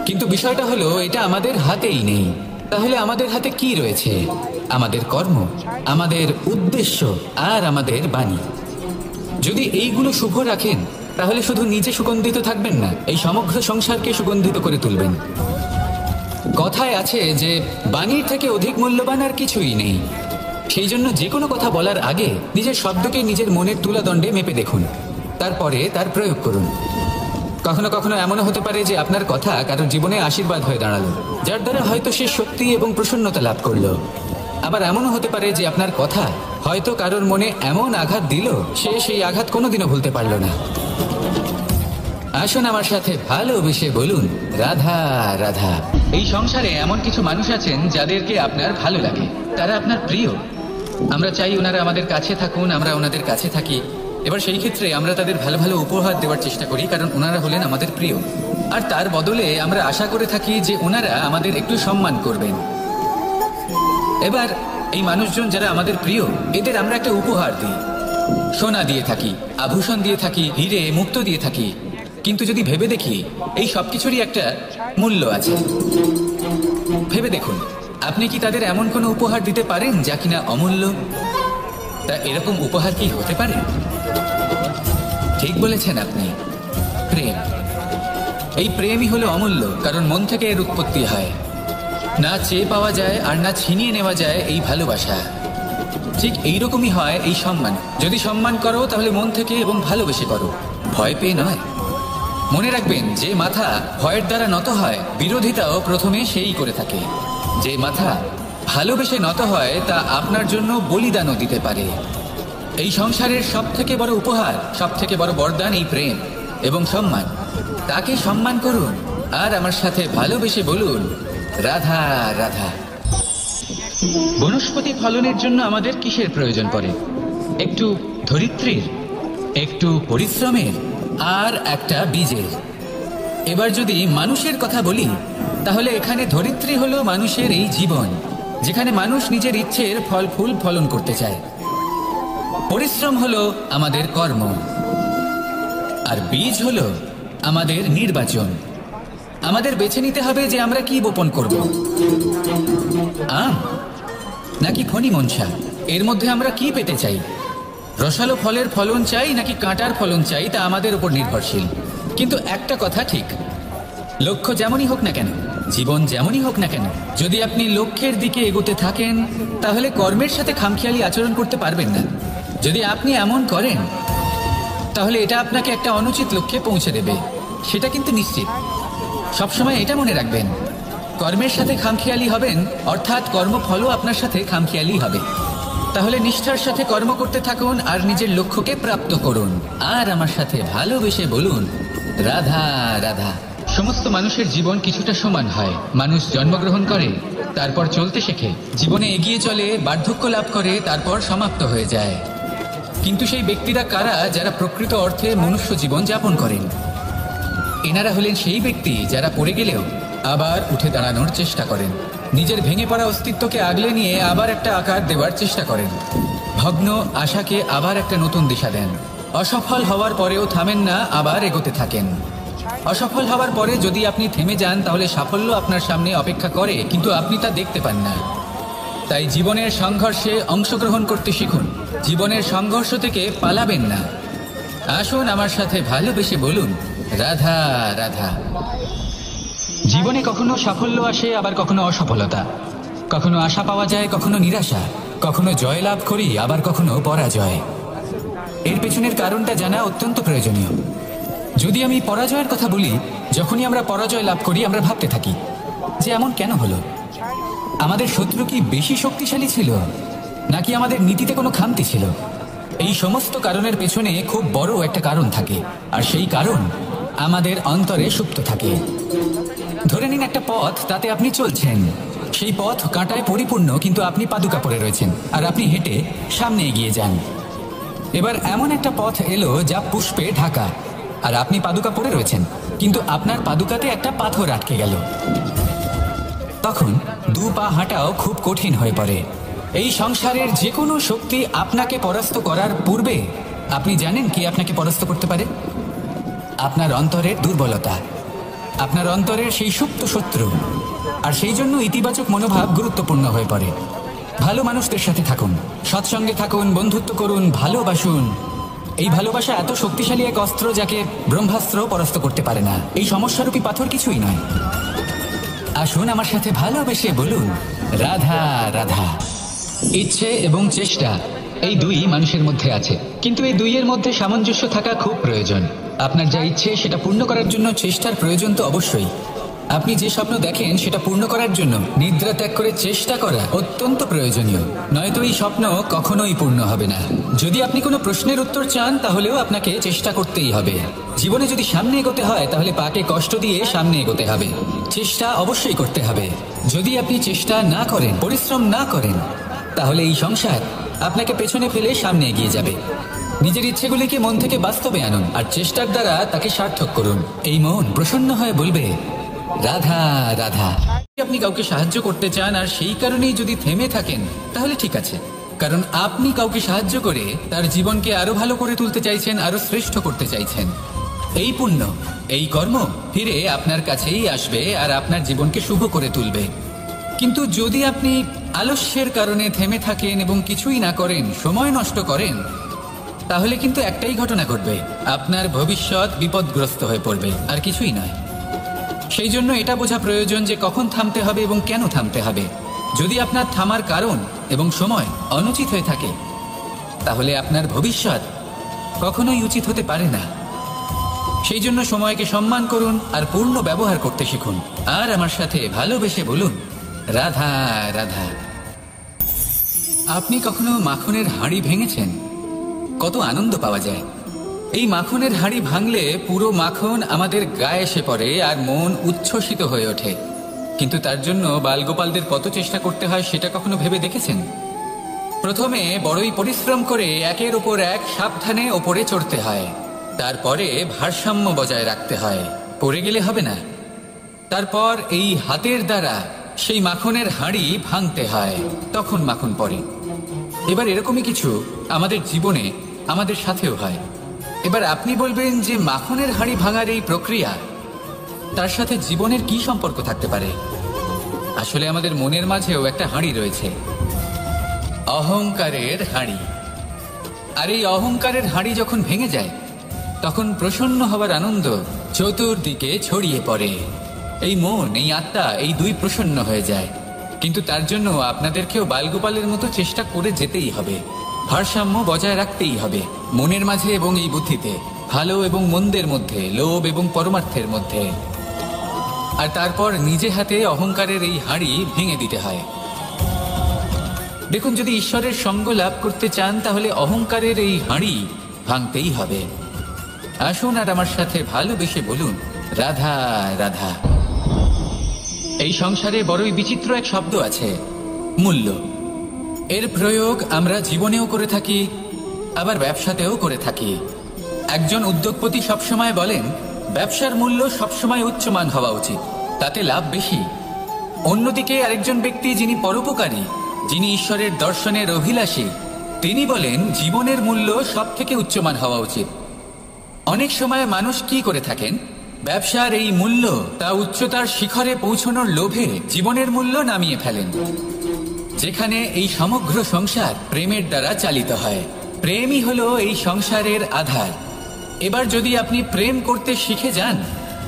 কিন্তু বিষয়টা হলো এটা আমাদের হাতেই নেই। তাহলে আমাদের হাতে কি রয়েছে? আমাদের কর্ম, আমাদের উদ্দেশ্য আর আমাদের বাণী। যদি এইগুলো শুভ রাখেন তাহলে শুধু নিজে সুগন্ধিত থাকবেন না, এই সমগ্র সংসারকে সুগন্ধিত করে তুলবেন। কথায় আছে যে বাণীর থেকে অধিক মূল্যবান আর কিছুই নেই। সেই জন্য যে কোনো কথা বলার আগে নিজের শব্দকে নিজের মনের তুলাদণ্ডে মেপে দেখুন, তারপরে তার প্রয়োগ করুন। কখনো কখনো এমনও হতে পারে যে আপনার কথা কারোর জীবনে আশীর্বাদ হয়ে দাঁড়ালো, যার দ্বারা হয়তো সে শক্তি এবং প্রসন্নতা লাভ করলো। আবার এমনও হতে পারে যে আপনার কথা হয়তো কারোর মনে এমন আঘাত দিল, সে সেই আঘাত কোনোদিনও ভুলতে পারল না। আসুন আমার সাথে ভালোবেসে বলুন, রাধা রাধা। এই সংসারে এমন কিছু মানুষ আছেন যাদেরকে আপনার ভালো লাগে, তারা আপনার প্রিয়। আমরা চাই ওনারা আমাদের কাছে থাকুন, আমরা ওনাদের কাছে থাকি। এবার সেই ক্ষেত্রে আমরা তাদের ভালো ভালো উপহার দেওয়ার চেষ্টা করি, কারণ ওনারা হলেন আমাদের প্রিয়। আর তার বদলে আমরা আশা করে থাকি যে ওনারা আমাদের একটু সম্মান করবেন। এবার এই মানুষজন যারা আমাদের প্রিয়, এদের আমরা একটা উপহার দিই। সোনা দিয়ে থাকি, আভূষণ দিয়ে থাকি, হিরে মুক্ত দিয়ে থাকি। কিন্তু যদি ভেবে দেখি, এই সব কিছুরই একটা মূল্য আছে। ভেবে দেখুন, আপনি কি তাদের এমন কোনো উপহার দিতে পারেন যা কিনা অমূল্য? তা এরকম উপহার কি হতে পারে? ঠিক বলেছেন আপনি, প্রেম। এই প্রেমই হলো অমূল্য, কারণ মন থেকে এর উৎপত্তি হয়। না চেয়ে পাওয়া যায় আর না ছিনিয়ে নেওয়া যায় এই ভালোবাসা। ঠিক এইরকমই হয় এই সম্মান। যদি সম্মান করো তাহলে মন থেকে এবং ভালোবেসে করো, ভয় পেয়ে নয়। মনে রাখবেন, যে মাথা ভয়ের দ্বারা নত হয়, বিরোধিতাও প্রথমে সেই করে থাকে। যে মাথা ভালোবেসে নত হয়, তা আপনার জন্য বলিদানও দিতে পারে। এই সংসারের সব থেকে বড় উপহার, সব থেকে বড় বরদান এই প্রেম এবং সম্মান। তাকে সম্মান করুন আর আমার সাথে ভালোবেসে বলুন, রাধা রাধা। বনস্পতি ফলনের জন্য আমাদের কিসের প্রয়োজন পড়ে? একটু ধরিত্রীর, একটু পরিশ্রমের, আর একটা বীজের। এবার যদি মানুষের কথা বলি, তাহলে এখানে ধরিত্রী হলো মানুষের এই জীবন, যেখানে মানুষ নিজের ইচ্ছের ফল ফুল ফলন করতে চায়। পরিশ্রম হলো আমাদের কর্ম, আর বীজ হলো আমাদের নির্বাচন। আমাদের বেছে নিতে হবে যে আমরা কি বপন করব, আম নাকি ফণি মনসা। এর মধ্যে আমরা কি পেতে চাই? রসালো ফলের ফলন চাই নাকি কাঁটার ফলন চাই, তা আমাদের উপর নির্ভরশীল। কিন্তু একটা কথা ঠিক, লক্ষ্য যেমনই হোক না কেন, জীবন যেমনই হোক না কেন, যদি আপনি লক্ষ্যের দিকে এগোতে থাকেন, তাহলে কর্মের সাথে খামখেয়ালি আচরণ করতে পারবেন না। যদি আপনি এমন করেন, তাহলে এটা আপনাকে একটা অনুচিত লক্ষ্যে পৌঁছে দেবে, সেটা কিন্তু নিশ্চিত। সবসময় এটা মনে রাখবেন, কর্মের সাথে খামখেয়ালি হবেন, অর্থাৎ কর্মফলও আপনার সাথে খামখেয়ালি হবে। তাহলে নিষ্ঠার সাথে কর্ম করতে থাকুন আর নিজের লক্ষ্যকে প্রাপ্ত করুন। আর আমার সাথে ভালোবেসে বলুন, রাধা রাধা। সমস্ত মানুষের জীবন কিছুটা সমান হয়। মানুষ জন্মগ্রহণ করে, তারপর চলতে শেখে, জীবনে এগিয়ে চলে, বার্ধক্য লাভ করে, তারপর সমাপ্ত হয়ে যায়। কিন্তু সেই ব্যক্তিরা কারা যারা প্রকৃত অর্থে মনুষ্য জীবন যাপন করেন? এনারা হলেন সেই ব্যক্তি যারা পড়ে গেলেও আবার উঠে দাঁড়ানোর চেষ্টা করেন, নিজের ভেঙে পড়া অস্তিত্বকে আগলে নিয়ে আবার একটা আকার দেওয়ার চেষ্টা করেন, ভগ্ন আশাকে আবার একটা নতুন দিশা দেন। অসফল হওয়ার পরেও থামেন না, আবার এগোতে থাকেন। অসফল হওয়ার পরে যদি আপনি থেমে যান, তাহলে সাফল্য আপনার সামনে অপেক্ষা করে, কিন্তু আপনি তা দেখতে পান না। তাই জীবনের সংঘর্ষে অংশগ্রহণ করতে শিখুন, জীবনের সংঘর্ষ থেকে পালাবেন না। আসুন আমার সাথে ভালোবেসে বলুন, রাধা রাধা। জীবনে কখনো সাফল্য আসে, আবার কখনো অসফলতা, কখনো আশা পাওয়া যায়, কখনো নিরাশা, কখনো জয় লাভ করি, আবার কখনো পরাজয়। এর পেছনের কারণটা জানা অত্যন্ত প্রয়োজনীয়। যদি আমি পরাজয়ের কথা বলি, যখনই আমরা পরাজয় লাভ করি, আমরা ভাবতে থাকি যে এমন কেন হলো? আমাদের শত্রু কি বেশি শক্তিশালী ছিল, নাকি আমাদের নীতিতে কোনো খামতি ছিল? এই সমস্ত কারণের পেছনে খুব বড় একটা কারণ থাকে, আর সেই কারণ আমাদের অন্তরে সুপ্ত থাকে। ধরে নিন একটা পথ, তাতে আপনি চলছেন, সেই পথ কাঁটায় পরিপূর্ণ, কিন্তু আপনি পাদুকা পরে রয়েছেন আর আপনি হেঁটে সামনে এগিয়ে যান। এবার এমন একটা পথ এলো যা পুষ্পে ঢাকা, আর আপনি পাদুকা পরে রয়েছেন, কিন্তু আপনার পাদুকাতে একটা পাথর আটকে গেল। তখন দু পা হাঁটাও খুব কঠিন হয়ে পড়ে। এই সংসারের যে কোনো শক্তি আপনাকে পরাস্ত করার পূর্বে আপনি জানেন কি আপনাকে পরাস্ত করতে পারে? আপনার অন্তরের দুর্বলতা, আপনার অন্তরের সেই সুপ্ত শত্রু। আর সেই জন্য ইতিবাচক মনোভাব গুরুত্বপূর্ণ হয়ে পড়ে। ভালো মানুষদের সাথে থাকুন, সৎসঙ্গে থাকুন, বন্ধুত্ব করুন, ভালোবাসুন। এই ভালোবাসা এত শক্তিশালী এক অস্ত্র, যাকে ব্রহ্মাস্ত্র পরাস্ত করতে পারে না। এই সমস্যারূপী পাথর কিছুই নয়। আসুন আমার সাথে ভালোবেসে বলুন, রাধা রাধা। ইচ্ছে এবং চেষ্টা এই দুই মানুষের মধ্যে আছে, কিন্তু এই দুইয়ের মধ্যে সামঞ্জস্য থাকা খুব প্রয়োজন। আপনার যা ইচ্ছে সেটা পূর্ণ করার জন্য চেষ্টার প্রয়োজন তো অবশ্যই। আপনি যে স্বপ্ন দেখেন সেটা পূর্ণ করার জন্য নিদ্রা ত্যাগ করে চেষ্টা করা অত্যন্ত প্রয়োজনীয়, নয়তো এই স্বপ্ন কখনোই পূর্ণ হবে না। যদি আপনি কোনো প্রশ্নের উত্তর চান তাহলেও আপনাকে চেষ্টা করতেই হবে। জীবনে যদি সামনে এগোতে হয় তাহলে পাকে কষ্ট দিয়ে সামনে এগোতে হবে, চেষ্টা অবশ্যই করতে হবে। যদি আপনি চেষ্টা না করেন, পরিশ্রম না করেন, তাহলে এই সংসার আপনাকে পেছনে ফেলে সামনে এগিয়ে যাবে। নিজের ইচ্ছেগুলিকে মন থেকে বাস্তবে আনুন আর চেষ্টার দ্বারা তাকে সার্থক করুন। এই মন প্রসন্ন হয়ে বলবে, রাধা রাধা। আপনি কাউকে সাহায্য করতে চান আর সেই কারণেই যদি থেমে থাকেন তাহলে ঠিক আছে, কারণ আপনি কাউকে সাহায্য করে তার জীবনকে আরো ভালো করে তুলতে চাইছেন, আরো শ্রেষ্ঠ করতে চাইছেন। এই পুণ্য, এই কর্ম ফিরে আপনার কাছেই আসবে আর আপনার জীবনকে শুভ করে তুলবে। কিন্তু যদি আপনি আলস্যের কারণে থেমে থাকেন এবং কিছুই না করেন, সময় নষ্ট করেন, তাহলে কিন্তু একটাই ঘটনা ঘটবে, আপনার ভবিষ্যৎ বিপদগ্রস্ত হয়ে পড়বে, আর কিছুই নয়। সেই জন্য এটা বোঝা প্রয়োজন যে কখন থামতে হবে এবং কেন থামতে হবে। যদি আপনার থামার কারণ এবং সময় অনুচিত হয়ে থাকে, তাহলে আপনার ভবিষ্যৎ কখনোই উচিত হতে পারে না। সেই জন্য সময়কে সম্মান করুন আর পূর্ণ ব্যবহার করতে শিখুন। আর আমার সাথে ভালোবেসে বলুন, রাধা রাধা। আপনি কখনো মাখনের হাঁড়ি ভেঙেছেন? কত আনন্দ পাওয়া যায়। এই মাখনের হাঁড়ি ভাঙলে পুরো মাখন আমাদের গায়ে এসে পড়ে আর মন উচ্ছ্বসিত হয়ে ওঠে। কিন্তু তার জন্য বালগোপালদের কত চেষ্টা করতে হয় সেটা কখনো ভেবে দেখেছেন? প্রথমে বড়ই পরিশ্রম করে একের ওপর এক সাবধানে ওপরে চড়তে হয়, তারপরে ভারসাম্য বজায় রাখতে হয়, পড়ে গেলে হবে না। তারপর এই হাতের দ্বারা সেই মাখনের হাঁড়ি ভাঙতে হয়, তখন মাখন পড়ে। এবার এরকমই কিছু আমাদের জীবনে আমাদের সাথেও হয়। এবার আপনি বলবেন যে মাখনের হাঁড়ি ভাঙার এই প্রক্রিয়া, তার সাথে জীবনের কি সম্পর্ক থাকতে পারে? আসলে আমাদের মনের মাঝেও একটা হাঁড়ি রয়েছে, অহংকারের হাঁড়ি। আর এই অহংকারের হাঁড়ি যখন ভেঙে যায়, তখন প্রসন্ন হবার আনন্দ চতুর্দিকে ছড়িয়ে পড়ে। এই মন, এই আত্মা, এই দুই প্রসন্ন হয়ে যায়। কিন্তু তার জন্য আপনাদেরকেও বালগোপালের মতো চেষ্টা করে যেতেই হবে, ভারসাম্য বজায় রাখতেই হবে মনের মাঝে এবং এই বুদ্ধিতে, ভালো এবং মন্দের মধ্যে, লোভ এবং পরমার্থের মধ্যে। আর তারপর নিজে হাতে অহংকারের এই হাঁড়ি ভেঙে দিতে হয়। দেখুন, যদি ঈশ্বরের সঙ্গ লাভ করতে চান তাহলে অহংকারের এই হাঁড়ি ভাঙতেই হবে। আসুন আর আমার সাথে ভালোবেসে বলুন, রাধা রাধা। এই সংসারে বড়ই বিচিত্র এক শব্দ আছে, মূল্য। এর প্রয়োগ আমরা জীবনেও করে থাকি, আবার ব্যবসাতেও করে থাকি। একজন উদ্যোগপতি সবসময় বলেন, ব্যবসার মূল্য সবসময় উচ্চমান হওয়া উচিত, তাতে লাভ বেশি। অন্যদিকে আরেকজন ব্যক্তি যিনি পরোপকারী, যিনি ঈশ্বরের দর্শনের অভিলাষী, তিনি বলেন জীবনের মূল্য সব থেকে উচ্চমান হওয়া উচিত। অনেক সময় মানুষ কি করে থাকেন, ব্যবসার এই মূল্য তা উচ্চতার শিখরে পৌঁছানোর লোভে জীবনের মূল্য নামিয়ে ফেলেন। যেখানে এই সমগ্র সংসার প্রেমের দ্বারা চালিত হয়, প্রেমই হলো এই সংসারের আধার। এবার যদি আপনি প্রেম করতে শিখে যান,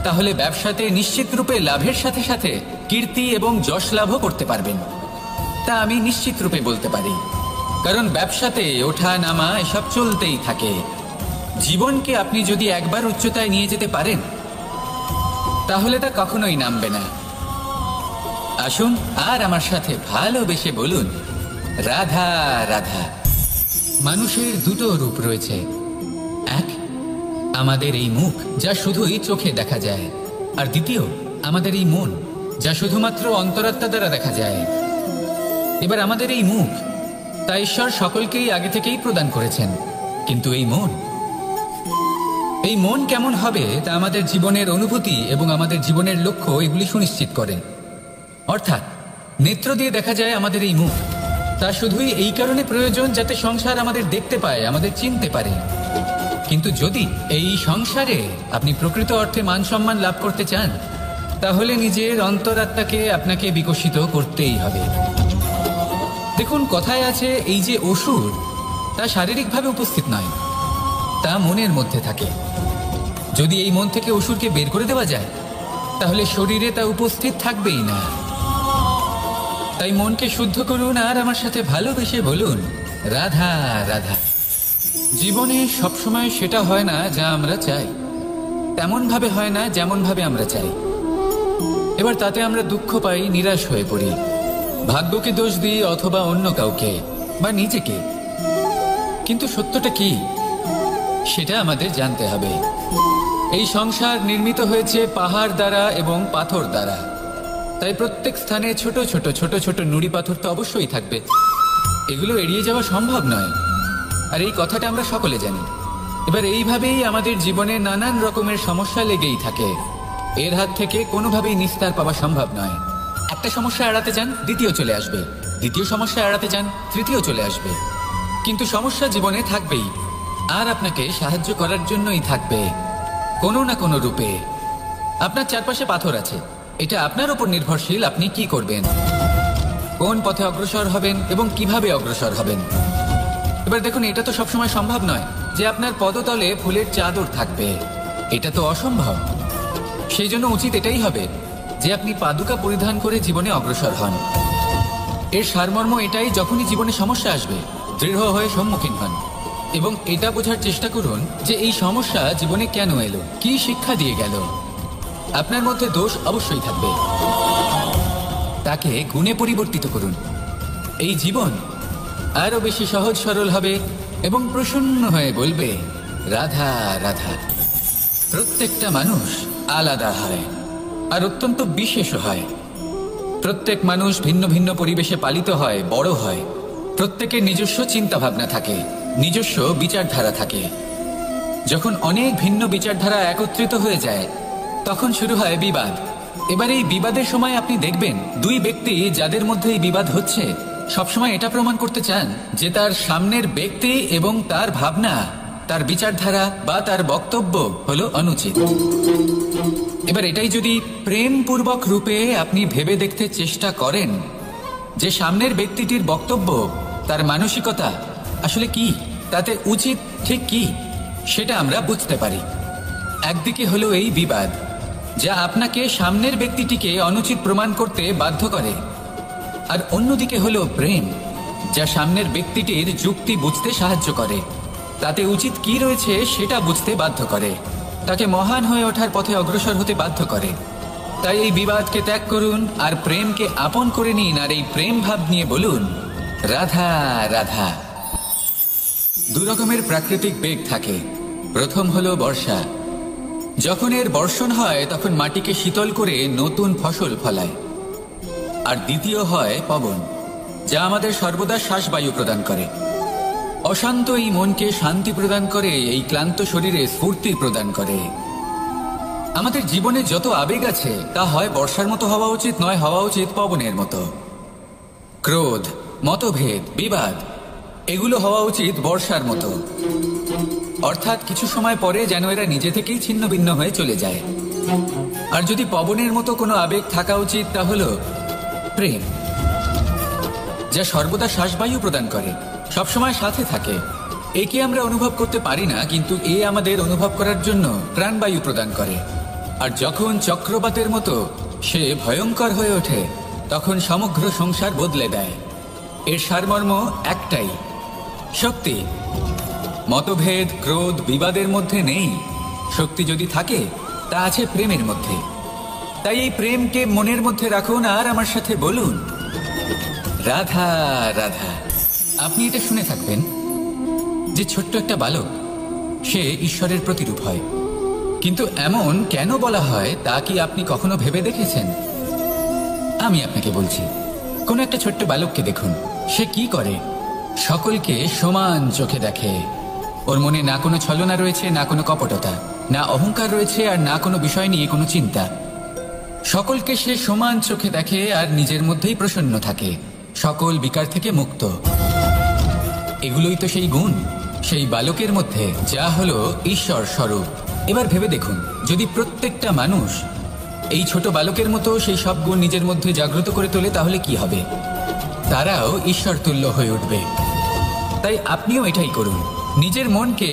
তাহলে ব্যবসাতে নিশ্চিত রূপে লাভের সাথে সাথে কীর্তি এবং যশ লাভও করতে পারবেন। তা আমি নিশ্চিত রূপে বলতে পারি, কারণ ব্যবসাতে ওঠা নামা এসব চলতেই থাকে। জীবনকে আপনি যদি একবার উচ্চতায় নিয়ে যেতে পারেন, তাহলে তা কখনোই নামবে না। আসুন আর আমার সাথে ভালোবেসে বলুন, রাধা রাধা। মানুষের দুটো রূপ রয়েছে, এক আমাদের এই মুখ, যা শুধুই চোখে দেখা যায়, আর দ্বিতীয় আমাদের এই মন, যা শুধুমাত্র অন্তরাত্মা দ্বারা দেখা যায়। এবার আমাদের এই মুখ, তা ঈশ্বর সকলকেই আগে থেকেই প্রদান করেছেন, কিন্তু এই মন কেমন হবে তা আমাদের জীবনের অনুভূতি এবং আমাদের জীবনের লক্ষ্য এগুলি সুনিশ্চিত করে। অর্থাৎ নেত্র দিয়ে দেখা যায় আমাদের এই মুখ, তা শুধুই এই কারণে প্রয়োজন যাতে সংসার আমাদের দেখতে পায়, আমাদের চিনতে পারে। কিন্তু যদি এই সংসারে আপনি প্রকৃত অর্থে মান সম্মান লাভ করতে চান, তাহলে নিজের অন্তরাত্মাকে আপনাকে বিকশিত করতেই হবে। দেখুন, কথায় আছে, এই যে অসুর, তা শারীরিকভাবে উপস্থিত নয়, তা মনের মধ্যে থাকে। যদি এই মন থেকে অসুরকে বের করে দেওয়া যায়, তাহলে শরীরে তা উপস্থিত থাকবেই না। তাই মনকে শুদ্ধ করুন আর আমার সাথে ভালোবেসে বলুন, রাধা রাধা। জীবনে সবসময় সেটা হয় না যা আমরা চাই, তেমন ভাবে হয় না যেমন ভাবে আমরা চাই। এবার তাতে আমরা দুঃখ পাই, নিরাশ হয়ে পড়ি, ভাগ্যকে দোষ দিই অথবা অন্য কাউকে বা নিজেকে। কিন্তু সত্যটা কি সেটা আমাদের জানতে হবে। এই সংসার নির্মিত হয়েছে পাহাড় দ্বারা এবং পাথর দ্বারা, তাই প্রত্যেক স্থানে ছোট ছোট ছোট ছোট নুড়ি পাথর তো অবশ্যই থাকবে। এগুলো এড়িয়ে যাওয়া সম্ভব নয়, আর এই কথাটা আমরা সকলে জানি। এবার এইভাবেই আমাদের জীবনে নানান রকমের সমস্যা লেগেই থাকে। এর হাত থেকে কোনোভাবেই নিস্তার পাওয়া সম্ভব নয়। একটা সমস্যা এড়াতে যান, দ্বিতীয় চলে আসবে, দ্বিতীয় সমস্যা এড়াতে যান, তৃতীয় চলে আসবে। কিন্তু সমস্যা জীবনে থাকবেই, আর আপনাকে সাহায্য করার জন্যই থাকবে কোনো না কোনো রূপে। আপনার চারপাশে পাথর আছে, এটা আপনার উপর নির্ভরশীল আপনি কি করবেন, কোন পথে অগ্রসর হবেন এবং কিভাবে অগ্রসর হবেন। এবার দেখুন, এটা তো সবসময় সম্ভব নয় যে আপনার পদতলে ফুলের চাদর থাকবে, এটা তো অসম্ভব। সেই জন্য উচিত এটাই হবে যে আপনি পাদুকা পরিধান করে জীবনে অগ্রসর হন। এর সারমর্ম এটাই, যখনই জীবনে সমস্যা আসবে দৃঢ় হয়ে সম্মুখীন হন এবং এটা বোঝার চেষ্টা করুন যে এই সমস্যা জীবনে কেন এলো, কি শিক্ষা দিয়ে গেল। আপনার মধ্যে দোষ অবশ্যই থাকবে, তাকে গুণে পরিবর্তিত করুন। এই জীবন আরো বেশি সহজ সরল হবে এবং প্রসন্ন হয়ে বলবে, রাধা রাধা। প্রত্যেকটা মানুষ আলাদা হয় আর অত্যন্ত বিশেষ হয়। প্রত্যেক মানুষ ভিন্ন ভিন্ন পরিবেশে পালিত হয়, বড় হয়। প্রত্যেকের নিজস্ব চিন্তা ভাবনা থাকে, নিজস্ব বিচারধারা থাকে। যখন অনেক ভিন্ন বিচারধারা একত্রিত হয়ে যায় তখন শুরু হয় বিবাদ। এবার এই বিবাদের সময় আপনি দেখবেন দুই ব্যক্তি যাদের মধ্যে এই বিবাদ হচ্ছে সবসময় এটা প্রমাণ করতে চান যে তার সামনের ব্যক্তি এবং তার ভাবনা, তার বিচারধারা বা তার বক্তব্য হলো অনুচিত। এবার এটাই যদি প্রেমপূর্বক রূপে আপনি ভেবে দেখতে চেষ্টা করেন যে সামনের ব্যক্তিটির বক্তব্য, তার মানসিকতা আসলে কি, তাতে উচিত ঠিক কি, সেটা আমরা বুঝতে পারি। একদিকে হলো এই বিবাদ যা আপনাকে সামনের ব্যক্তিটিকে অনুচিত প্রমাণ করতে বাধ্য করে, আর অন্যদিকে হলো প্রেম যা সামনের ব্যক্তিটির যুক্তি বুঝতে সাহায্য করে, তাতে উচিত কি রয়েছে সেটা বুঝতে বাধ্য করে, তাকে মহান হয়ে ওঠার পথে অগ্রসর হতে বাধ্য করে। তাই এই বিবাদকে ত্যাগ করুন আর প্রেমকে আপন করে নিন, আর এই প্রেম ভাব নিয়ে বলুন, রাধা রাধা। দু রকমের প্রাকৃতিক বেগ থাকে। প্রথম হলো বর্ষা। যখন এর বর্ষণ হয় তখন মাটিকে শীতল করে নতুন ফসল ফলায়। আর দ্বিতীয় হয় পবন, যা আমাদের সর্বদা শ্বাসবায়ু প্রদান করে। অশান্ত এই মনকে শান্তি প্রদান করে, এই ক্লান্ত শরীরে স্ফূর্তি প্রদান করে। আমাদের জীবনে যত আবেগ আছে তা হয় বর্ষার মতো হওয়া উচিত, নয় হওয়া উচিত পবনের মতো। ক্রোধ, মতভেদ, বিবাদ এগুলো হওয়া উচিত বর্ষার মতো, অর্থাৎ কিছু সময় পরে যেন এরা নিজে থেকেই ছিন্ন ভিন্ন হয়ে চলে যায়। আর যদি পবনের মতো কোনো আবেগ থাকা উচিত তা হলো প্রেম, যা সর্বদা শ্বাসবায়ু প্রদান করে, সবসময় সাথে থাকে। একে আমরা অনুভব করতে পারি না, কিন্তু এ আমাদের অনুভব করার জন্য প্রাণবায়ু প্রদান করে। আর যখন চক্রবাতের মতো সে ভয়ঙ্কর হয়ে ওঠে তখন সমগ্র সংসার বদলে দেয়। এর সারমর্ম একটাই, শক্তি। মতভেদ, ক্রোধ, বিবাদের মধ্যে নেই। শক্তি যদি থাকে তা আছে প্রেমের মধ্যে। তাই এই প্রেমকে মনের মধ্যে রাখুন আর আমার সাথে বলুন, রাধা রাধা। আপনি এটা শুনে থাকবেন যে ছোট্ট একটা বালক সে ঈশ্বরের প্রতিরূপ হয়, কিন্তু এমন কেন বলা হয় তা কি আপনি কখনো ভেবে দেখেছেন? আমি আপনাকে বলছি, কোন একটা ছোট্ট বালককে দেখুন, সে কি করে? সকলকে সমান চোখে দেখে। ওর মনে না কোনো ছলনা রয়েছে, না কোনো কপটতা, না অহংকার রয়েছে, আর না কোনো বিষয় নিয়ে কোনো চিন্তা। সকলকে সে সমান চোখে দেখে আর নিজের মধ্যেই প্রসন্ন থাকে, সকল বিকার থেকে মুক্ত। এগুলোই তো সেই গুণ সেই বালকের মধ্যে, যা হলো ঈশ্বর স্বরূপ। এবার ভেবে দেখুন, যদি প্রত্যেকটা মানুষ এই ছোট বালকের মতো সেই সব গুণ নিজের মধ্যে জাগ্রত করে তোলে তাহলে কি হবে? তারাও ঈশ্বর তুল্য হয়ে উঠবে। তাই আপনিও এটাই করুন, নিজের মনকে